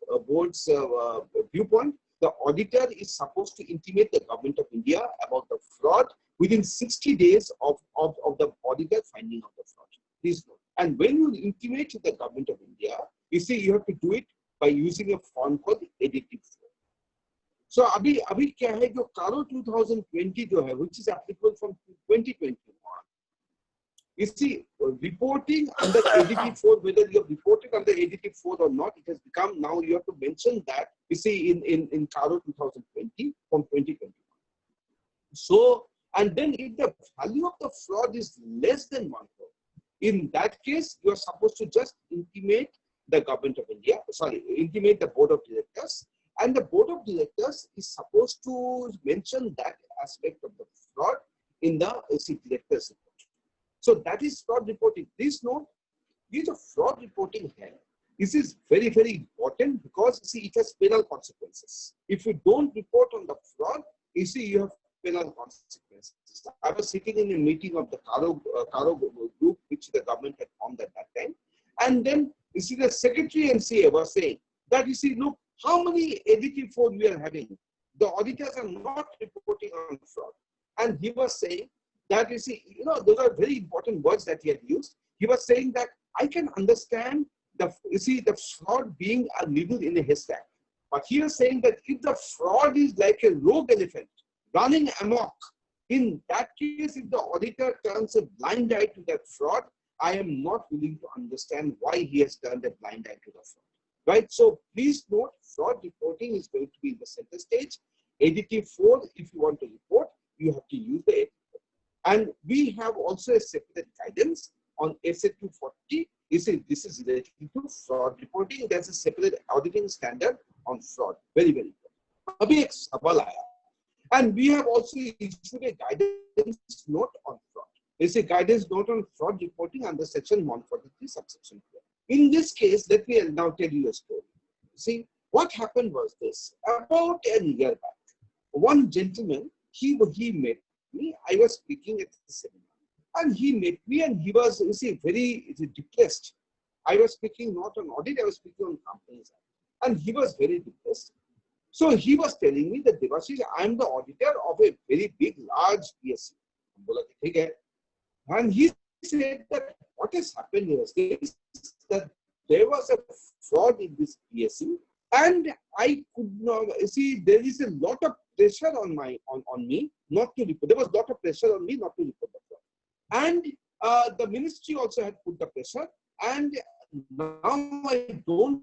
viewpoint, the auditor is supposed to intimate the government of India about the fraud within 60 days of the auditor finding of the fraud. Please note. And when you intimate the government of India, you see you have to do it by using a form called ADT 4. So abhi kya hai, jo CARO 2020 jo hai, which is applicable from 2021. You see, reporting under ADT 4, whether you have reported under ADT 4 or not, it has become now you have to mention that, you see, in CARO 2020 from 2021. So, and then if the value of the fraud is less than 1 crore, in that case, you are supposed to just intimate the government of India, intimate the board of directors, and the board of directors is supposed to mention that aspect of the fraud in the director's report. So that is fraud reporting. Please note, this is fraud reporting here. This is very, very important because you see it has penal consequences. If you don't report on the fraud, you see you have penal consequences. I was sitting in a meeting of the CARO group, which the government had formed at that time. And then you see the secretary and CA was saying that, you see, look, how many ADT 4 we are having. The auditors are not reporting on fraud. And he was saying that, you see, those are very important words that he had used. He was saying that I can understand the fraud being a needle in a haystack. But he was saying that if the fraud is like a rogue elephant running amok, in that case, if the auditor turns a blind eye to that fraud, I am not willing to understand why he has turned a blind eye to the fraud. Right? So please note, fraud reporting is going to be in the center stage. ADT 4, if you want to report, you have to use the ADT 4. And we have also a separate guidance on SA 240. This is related to fraud reporting. There's a separate auditing standard on fraud. Very, very good. Abhi ek sawal aaya. And we have also issued a guidance note on fraud. It's a guidance note on fraud reporting under section 143, subsection 12. In this case, let me now tell you a story. See, what happened was this. About a year back, one gentleman, he met me. I was speaking at the seminar. And he met me and he was, you see, very depressed. I was speaking not on audit, I was speaking on companies. And he was very depressed. So he was telling me that, Debasish, I am the auditor of a very big, large PSU. And he said that what has happened is that there was a fraud in this PSU And I could not see, there is a lot of pressure on me not to report. There was a lot of pressure on me not to report the fraud. And the ministry also had put the pressure. And now I don't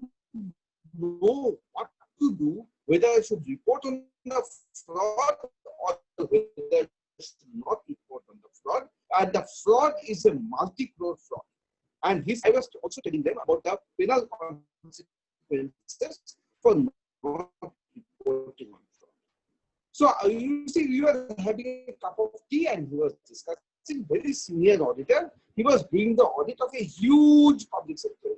know what to do, whether I should report on the fraud or whether I should not report on the fraud. And the fraud is a multi-crore fraud. And I was also telling them about the penal consequences for not reporting on fraud. So you see, we were having a cup of tea and he was discussing, very senior auditor. He was doing the audit of a huge public sector.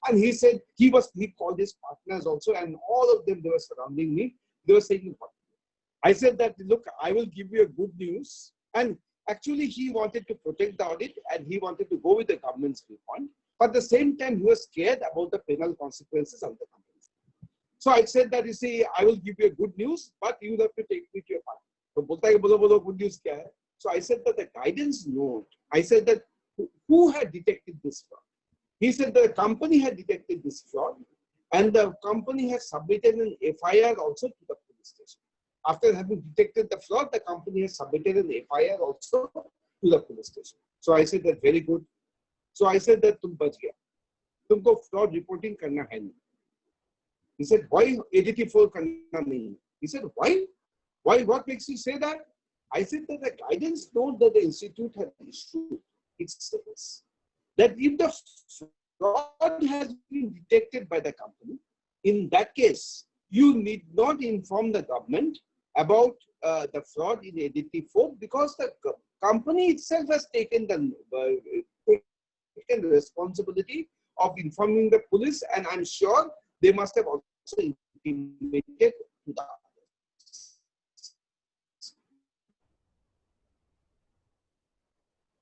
And he said, he called his partners also, and all of them, they were surrounding me. They were saying, what? I said that, look, I will give you a good news. And actually, he wanted to protect the audit and he wanted to go with the government's viewpoint. But at the same time, he was scared about the penal consequences of the company. So I said that, you see, I will give you a good news, but you will have to take me to your partner. So bolta hai, bolo, good news kya hai? So I said that the guidance note, I said that who had detected this fraud? He said the company had detected this fraud and the company has submitted an FIR also to the police station. After having detected the fraud, the company has submitted an FIR also to the police station. So I said that, very good. So I said that, tum bach gaya. Tumko fraud reporting karna hai nahi. He said, why ADT4 karna nahi? He said, why? Why? What makes you say that? I said that the guidance note that the institute had issued, it says that if the fraud has been detected by the company, in that case, you need not inform the government about the fraud in ADT4 because the company itself has taken the responsibility of informing the police, and I'm sure they must have also intimated to the others.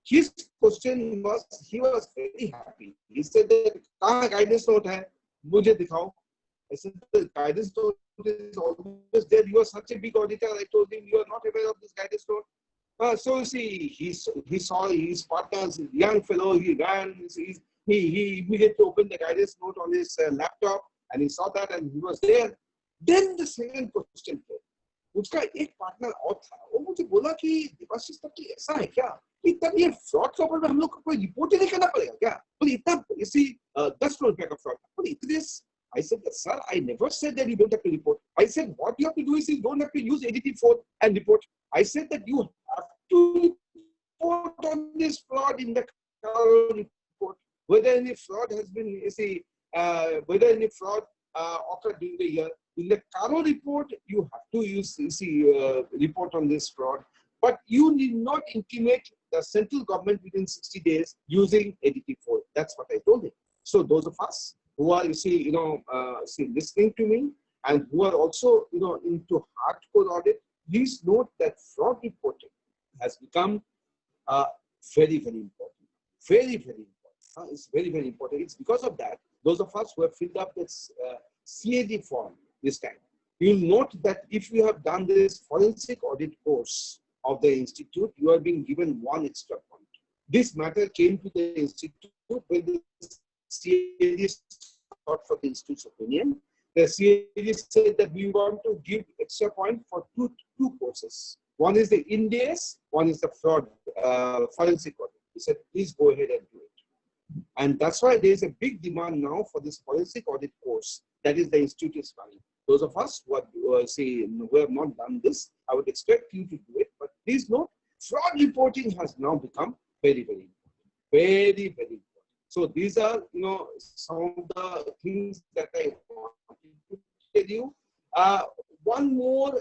His question was, he was very happy. He said that, kahan guidance note hai? Mujhe dikhao. I said, the guidance note is always there. You are such a big auditor. I told him, you are not aware of this guidance note. So you see, he saw his partners, young fellow, he ran, he immediately opened the guidance note on his laptop and he saw that and he was there. Then the second question came. उसका एक partner और था, वो मुझे बोला कि देवाशीष तक की ऐसा है क्या कि तब ये फ्रॉड के ऊपर में हम लोग को कोई रिपोर्ट ही नहीं करना पड़ेगा क्या? बोले इतना इसी 10 करोड़ रुपए का फ्रॉड. बोले इतने. I said, sir, I never said that you don't have to report. I said, what you have to do is you don't have to use ADT4 and report. I said that you have to report on this fraud in the report. Whether any fraud has been, you see, whether any fraud occurred during the year. In the Caro report, you have to use, report on this fraud. But you need not intimate the central government within 60 days using ADT4. That's what I told him. So those of us who are, listening to me and who are also, into hardcore audit, please note that fraud reporting has become very, very important. Very, very important. It's very, very important. It's because of that, those of us who have filled up this CAD form this time, you'll note that if you have done this forensic audit course of the institute, you are being given one extra point. This matter came to the institute when the CAD sought for the institute's opinion. The CAD said that we want to give extra point for two courses. One is the INDAS, one is the fraud forensic audit. He said, please go ahead and do it. And that's why there is a big demand now for this forensic audit course that is the institute is running. Those of us who have not done this, I would expect you to do it. But please note, fraud reporting has now become very, very important. Very, very important. So these are, some of the things that I wanted to tell you. One more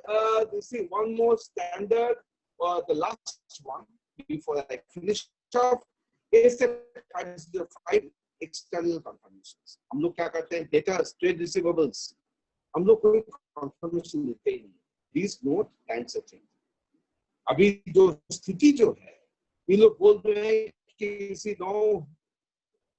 standard, the last one before I finish off, is the 5 external confirmations. हम लोग क्या करते हैं? Data, trade receivables. हम लोग कोई confirmation लेते ही नहीं. Please note, times are changing. अभी जो स्थिति जो है, ये लोग बोल रहे हैं कि no,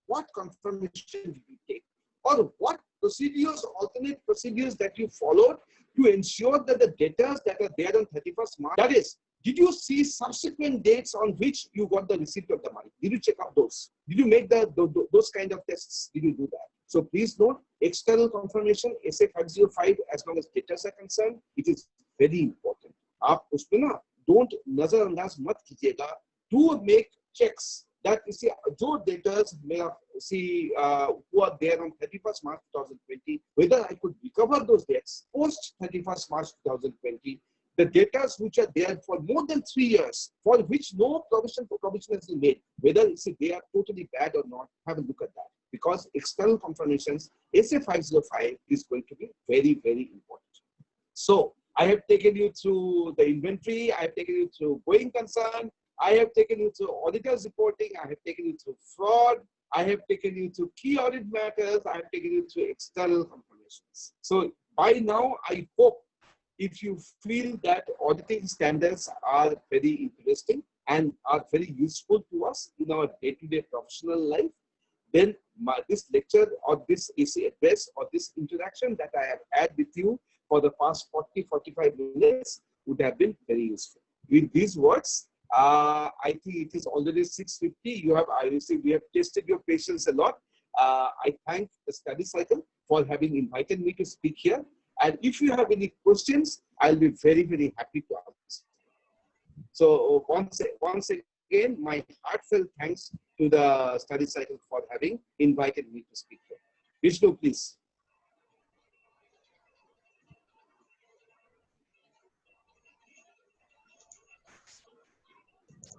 what confirmation did you take, or what procedures, alternate procedures that you followed to ensure that the data that are there on 31st March, that is, Did you see subsequent dates on which you got the receipt of the money? Did you check out those? Did you make those kind of tests? Did you do that? So please note, external confirmation, SA 505, as long as debtors are concerned, it is very important. आप उसमें ना don't नजरअंदाज मत कीजिएगा. Do make checks that you see, जो debtors may see who are there on 31st March 2020, whether I could recover those debts post 31st March 2020. The debtors which are there for more than 3 years, for which no provision for provision has been made, whether they are totally bad or not, have a look at that. Because external confirmations, SA 505 is going to be very, very important. So I have taken you through the inventory, I have taken you through going concern, I have taken you through auditors reporting, I have taken you through fraud, I have taken you through key audit matters, I have taken you through external confirmations. So by now, I hope if you feel that auditing standards are very interesting and are very useful to us in our day-to-day professional life, then this lecture or this AC address or this interaction that I have had with you for the past 40-45 minutes would have been very useful. With these words, I think it is already 6:50. We have tested your patience a lot. I thank the study cycle for having invited me to speak here. And if you have any questions, I'll be very, very happy to answer. So once again, my heartfelt thanks to the study cycle for having invited me to speak here. Vishnu, please.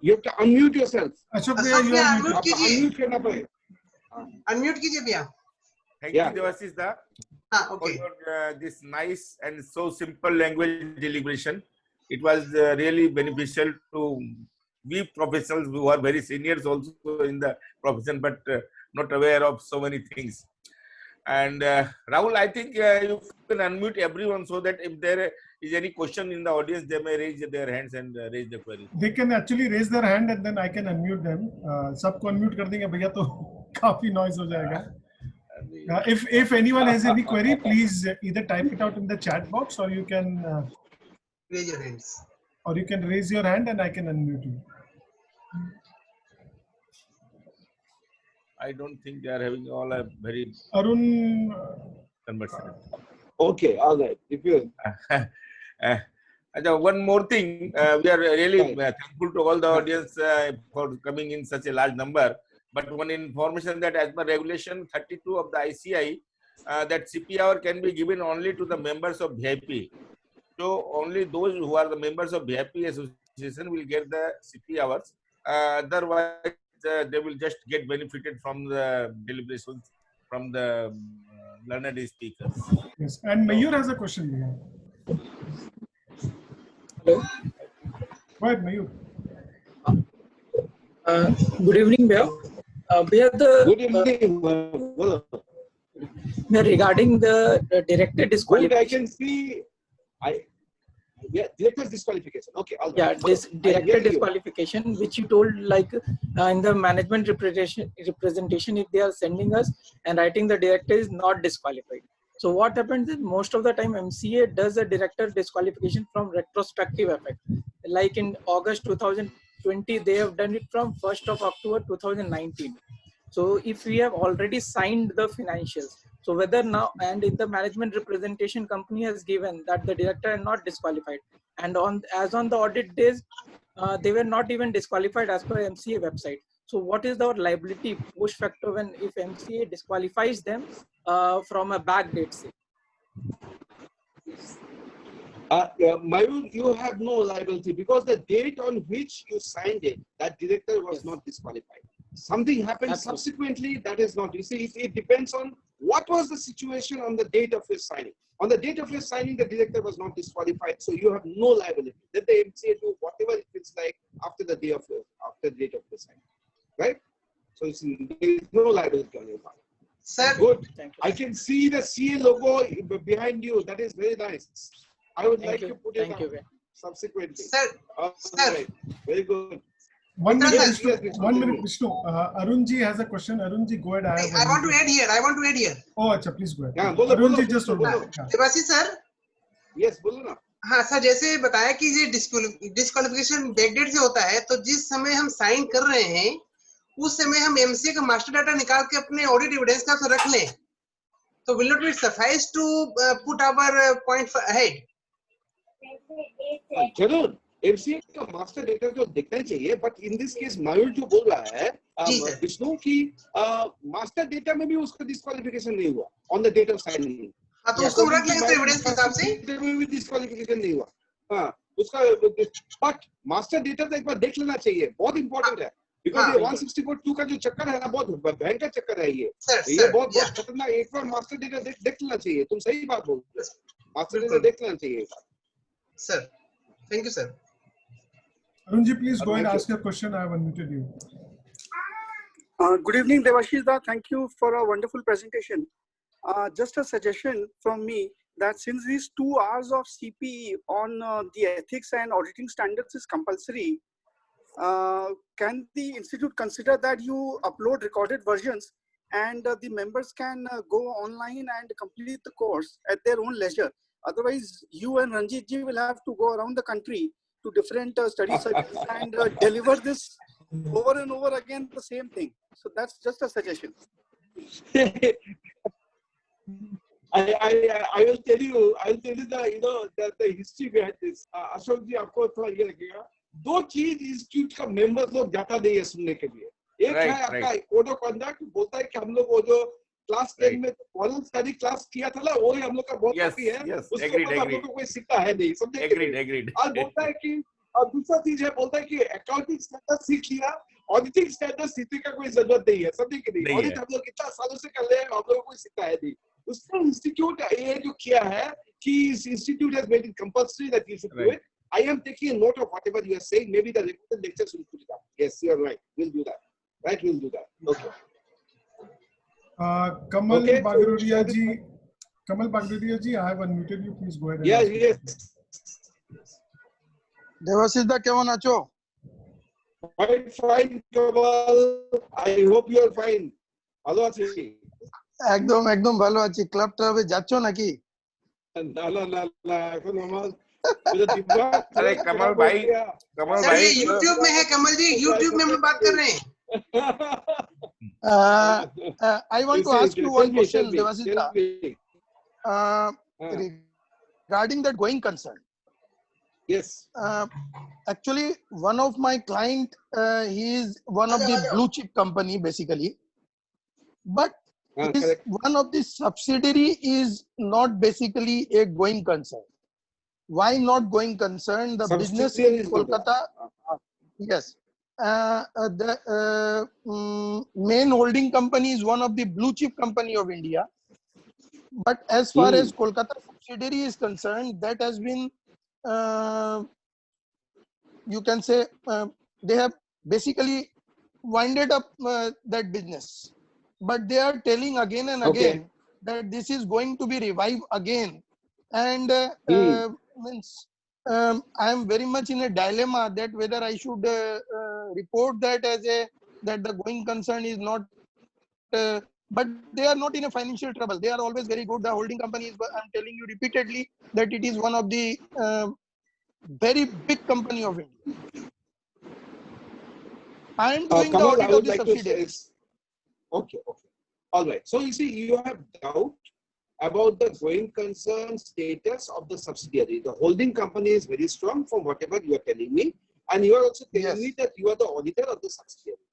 You have to unmute yourself. Ashok bhaiya, you are muted. Unmute करना पड़ेगा. Unmute कीजिए भैया. Thank you, Debasish da, Okay. for this nice and so simple language deliberation. It was really beneficial to we professionals who are very seniors also in the profession, but not aware of so many things. And Rahul, I think you can unmute everyone so that if there is any question in the audience, they may raise their hands and raise the query. They can actually raise their hand and then I can unmute them. सबको unmute कर देंगे भैया तो काफी noise हो जाएगा. If anyone has any query, please either type it out in the chat box or you can Raise your hands. or you can raise your hand and I can unmute you. I don't think they are having all a very Arun, conversation. Okay, all right. If you one more thing, we are really thankful to all the audience for coming in such a large number. But one information that as per regulation 32 of the ICI, that CP hour can be given only to the members of VIP. So only those who are the members of VIP association will get the CP hours. Otherwise, they will just get benefited from the deliberations from the learned speakers. yes, and Mayur has a question here. Hello. Go ahead, Mayur. Good evening, Bhaiya. good evening. Regarding the director Good, disqualification. I can see. Director's disqualification. Okay, all right. Yeah, this I director hear you. disqualification, which you told like in the management representation, if they are sending us and writing the director is not disqualified. So what happens is most of the time MCA does a director disqualification from retrospective effect. Like in August 2020, they have done it from 1st of October 2019. So if we have already signed the financials, so whether now and if the management representation company has given that the director are not disqualified, and as on the audit days, they were not even disqualified as per MCA website. So what is our liability post facto when if MCA disqualifies them from a back date? Say? Mayur, you have no liability because the date on which you signed it, that director was Yes. not disqualified. Something happened Absolutely. subsequently that is not. You see, it depends on what was the situation on the date of your signing. On the date of your signing, the director was not disqualified, so you have no liability. Let the MCA do whatever it feels like after the date of your signing, right? So there is no liability on your part. Sir, Good. Thank you. I can see the CA logo behind you. That is very nice. I would Thank like you. to put Thank it you, on Bhaiya. sir, subsequently. All sir. right. Very good. 1 Mitra minute, sir. Vishnu. 1 minute, Vishnu. Arunji has a question. Arunji, go ahead. I want to add here. I want to add here. Oh, acha, please go ahead. Yeah, bolo, Arunji bolo, just bolo, hold on. bolo. Yeah. Debasish sir, Yes, bolo na. हाँ sir, जैसे बताया कि ये disqualification backdate से होता है, तो जिस समय हम साइन कर रहे हैं उस समय हम एमसीए का मास्टर डाटा निकाल के अपने ऑडिट एविडेंस का तो रख लें, तो will not be suffice to put our point ahead. जरूर एमसीए का मास्टर डेटा तो दिखना चाहिए, बट इन दिस केस मयूर जो बोल रहा है जी सर। विष्णु की मास्टर डेटा में भी उसका डिस्क्वालिफिकेशन नहीं हुआ on the date of signing. हाँ, तो उसको हम रख लेंगे एविडेंस के हिसाब से। डेटा में भी डिस्क्वालिफिकेशन नहीं हुआ, हाँ उसका, बट मास्टर डेटा तो एक बार देख लेना चाहिए, बहुत इंपॉर्टेंट है, बिकॉज ये 164(2) का जो चक्कर है ना, बहुत भयंकर चक्कर है ये बहुत खतरनाक। एक बार मास्टर डेटा देख लेना चाहिए, तुम सही बात बोल रहे हो, मास्टर डेटा देख लेना चाहिए sir. Thank you sir. Arunji, please go and ask your question. I have unmuted you. Good evening, Debasish. Thank you for a wonderful presentation. Just a suggestion from me that since these 2 hours of CPE on the ethics and auditing standards is compulsory, can the institute consider that you upload recorded versions and the members can go online and complete the course at their own leisure? Otherwise, you and Ranjit ji will have to go around the country to different study circles and deliver this over and over again, the same thing. So that's just a suggestion. I will tell you the history behind this. Ashok ji आपको थोड़ा ये लगेगा, 2 चीज institute का members लोग जाता नहीं है सुनने के लिए। एक है आपका कोड ऑफ कंडक्ट, बोलता है कि हम लोग वो जो क्लास 10 में मोरल स्टडी क्लास किया था ना, वो ही हम लोग का बहुत कॉपी है, उसको हम लोग को कोई सीखता है नहीं, समझे? और बोलता है कि, और दूसरा चीज है, बोलता है कि अकाउंटिंग स्टैंडर्ड सीख लिया, ऑडिटिंग स्टैंडर्ड सीखने का कोई जरूरत नहीं है, समझे कि नहीं? ऑडिट हम लोग कितना सालों से कर रहे हैं, हम लोग को कोई सीखता है नहीं। उसका इंस्टीट्यूट ये जो किया है कि institute has made it compulsory that you should do it. I am taking a note of whatever you are saying. Maybe the recorded lectures will put it up. Yes, you are right. We'll do that. Right, we'll do that. Okay. Kamal Bagrudia ji, I have unmuted you. Please go ahead. Yes. Debasish da kemon acho? Fine, Kamal. I hope you are fine. Hello, achi. একদম ভালো আছি। Club ট্রাবে যাচ্ছ নাকি? না এখন আমার अरे कमल भाई सर ये YouTube में है कमल जी, YouTube में हम बात कर रहे हैं। I want to ask you one question, Debasish da. Regarding that going concern. Yes. Actually, one of my client, he is one of the blue chip company basically, but one of the subsidiary is not basically a going concern. Why not going concern? The business in Kolkata, yes. The main holding company is one of the blue chip company of India. But as far as Kolkata subsidiary is concerned, that has been, you can say, they have basically winded up that business. But they are telling again and again that this is going to be revived again. And means I am very much in a dilemma that whether I should report that as that the going concern is not, but they are not in a financial trouble. They are always very good. The holding company is, I am telling you repeatedly that it is one of the very big company of India. I am doing the audit of the subsidiaries. Okay. All right. So you see, you have doubt about the going concern status of the subsidiary. The holding company is very strong from whatever you are telling me, and you are also telling me that you are the auditor of the subsidiary.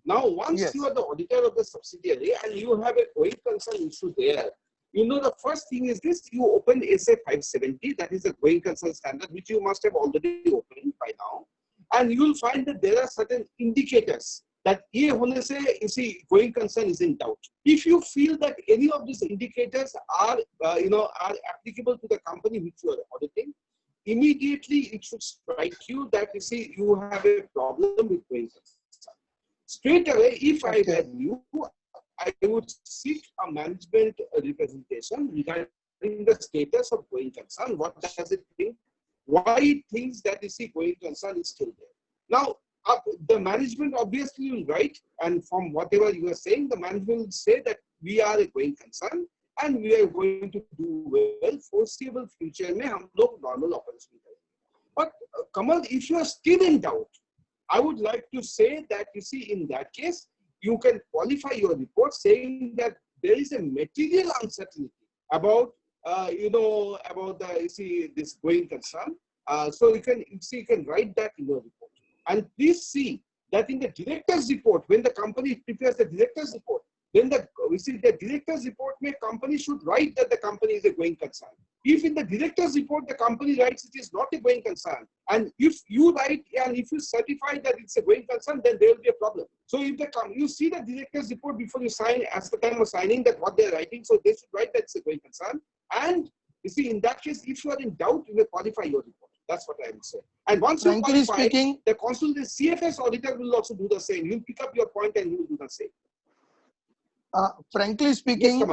Now, once you are the auditor of the subsidiary and you have a going concern issue there, you know the first thing is this: you open SA 570, that is a going concern standard, which you must have already opened by now, and you will find that there are certain indicators that ye hone se isi going concern is in doubt. If you feel that any of these indicators are are applicable to the company which you are auditing, immediately it should strike you that you see you have a problem with going concern. Straight away, if I were you, I would seek a management representation regarding the status of going concern. What does it mean? Why it thinks that you see going concern is still there. Now, the management obviously will write, and from whatever you are saying, the management will say that we are a going concern and we are going to do well. Foreseeable future में हम लोग normal operation करेंगे. But Kamal, if you are still in doubt, I would like to say that, you see, in that case, you can qualify your report saying that there is a material uncertainty about, about the, you see, this going concern. So you can write that in your report. And please see that in the director's report, when the company prepares the director's report, then the director's report may company should write that the company is a going concern. If in the director's report the company writes it is not a going concern, and if you write and if you certify that it's a going concern, then there will be a problem. So if you see the director's report before you sign, as the time of signing, that what they're writing, so they should write that it's a going concern. And you see, in that case, if you are in doubt, you may qualify your report. That's what I would say. And once you qualify, the consultant CFS auditor will also do the same. He'll pick up your point and he will do the same. Frankly speaking,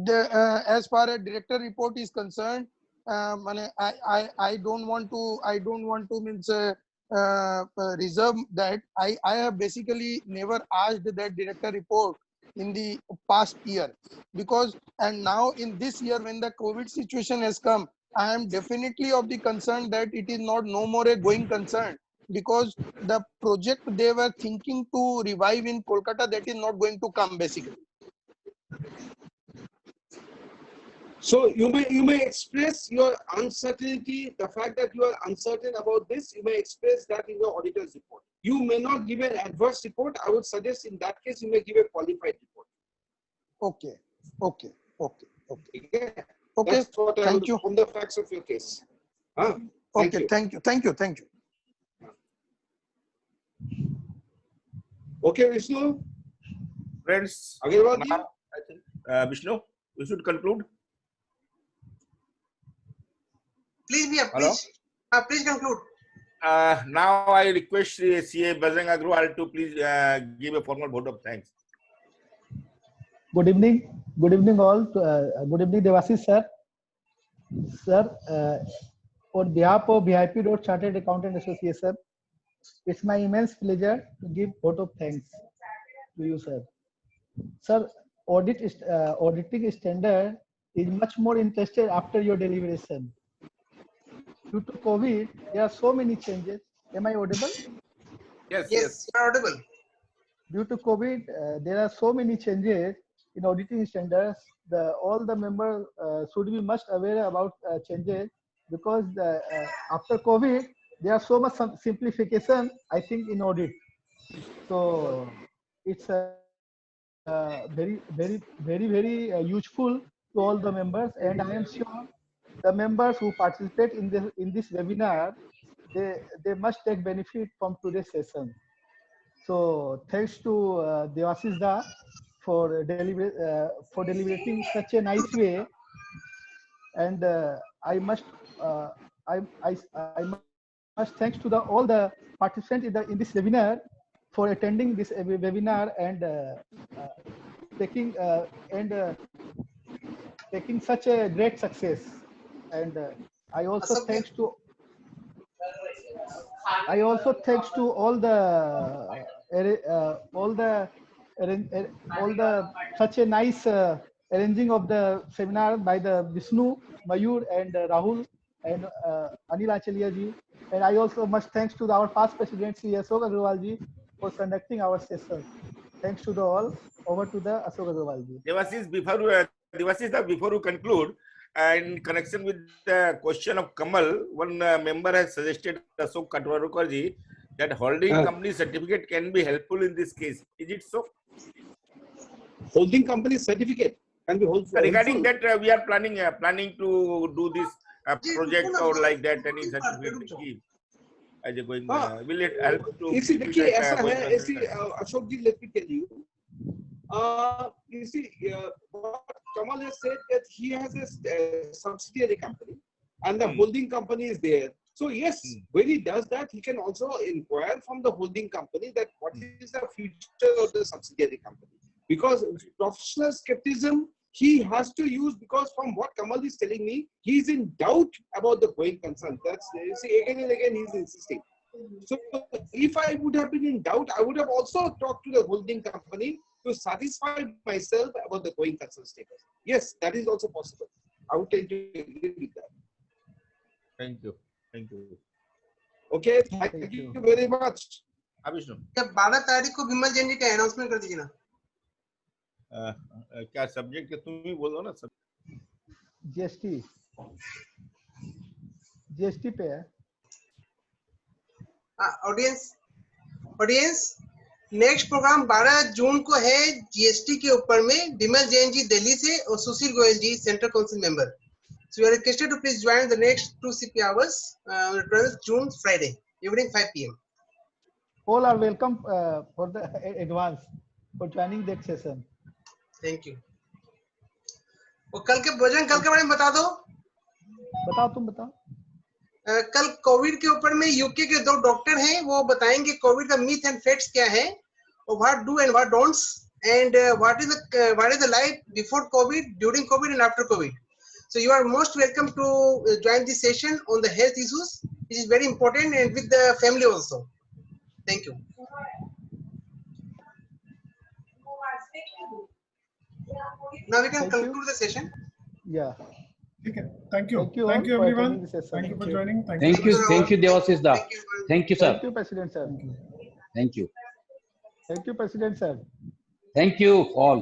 yes, as far as director report is concerned, I don't want to means reserve that. I have basically never asked that director report in the past year, because and now in this year when the COVID situation has come, I am definitely of the concern that it is no more a going concern, because the project they were thinking to revive in Kolkata, that is not going to come basically. So you may express your uncertainty, the fact that you are uncertain about this, you may express that in your auditor's report. You may not give an adverse report. I would suggest in that case, you may give a qualified report. Okay. Yeah. Okay. That's what Thank you. From the facts of your case. Okay. Thank you. Okay, Vishnu. Friends, Agarwal, now, I think, Vishnu, we should conclude. Please please conclude. Now I request CA Ranjit Agarwal to please give a formal vote of thanks. Good evening all. Good evening, Debasish sir. Sir, on behalf of VIP Chartered Accountant Association, it's my immense pleasure to give vote of thanks to you, sir. Sir, auditing standard is much more interested after your deliberation. Due to COVID, there are so many changes. Am I audible? Yes, you are audible. Due to COVID, there are so many changes in auditing standards. All the members should be much aware about changes, because after COVID, there are so much simplification, I think, in audit. So it's very useful to all the members, and I am sure the members who participate in this webinar, they must take benefit from today's session. So thanks to Debasish da for deliberating such a nice way, and I must thanks to all the participants in this webinar for attending this webinar and taking such a great success. And I also thanks to all the such a nice arranging of the seminar by the Vishnu, Mayur, and Rahul and Anil Achalia ji. And I also must thanks to our past president, Sri Ashok Agarwal ji, for conducting our session. Thanks to all. Over to the Ashok Agarwal ji. Debasish, before you conclude, in connection with the question of Kamal, one member has suggested, Ashok Katwarkar ji, that holding company certificate can be helpful in this case. Is it so? Holding company certificate can be helpful. Regarding that, we are planning to do this project or like that, any certificate to give. As a going, will it help to? Ashok ji, let me tell you. You see, what Kamal has said that he has a subsidiary company and the holding company is there. So yes, when he does that, he can also inquire from the holding company that what is the future of the subsidiary company. Because professional skepticism he has to use, because from what Kamal is telling me, he is in doubt about the going concern. That's, you see, again and again he's insisting. So if I would have been in doubt, I would have also talked to the holding company to satisfy myself about the going concern status. Yes, that is also possible. I would tend to agree with that. Thank you. Thank you. Okay, thank you very much. Abhishnu, 12 तारीख को विमल जैन जी का announcement कर दीजिए ना. क्या subject है तुम ही बोलो ना सब. जीएसटी पे है. ऑडियंस नेक्स्ट प्रोग्राम 12 जून को है जीएसटी के ऊपर में. विमल जैन जी दिल्ली से और Sushil Goyal ji central council member. So you are requested to please join the next 2 CP hours on 12th June Friday evening 5 p.m. All are welcome for the advance for joining that session. Thank you. और कल के भोजन कल के बारे में बता दो. बताओ, तुम बताओ. कल कोविड के ऊपर में यूके के 2 डॉक्टर हैं, वो बताएंगे कोविड का मिथ एंड फैक्ट्स क्या है और what do and what don'ts and what is the life before Covid, during Covid and after Covid. So you are most welcome to join this session on the health issues, which is very important, and with the family also. Thank you. Now we can conclude the session. Yeah. Okay. Thank you. Thank you Thank you all for everyone. attending the session. Thank you for joining. Thank you, Debasish da. Thank you, sir. Thank you, President sir. Thank you. Thank you, President sir. Thank you all.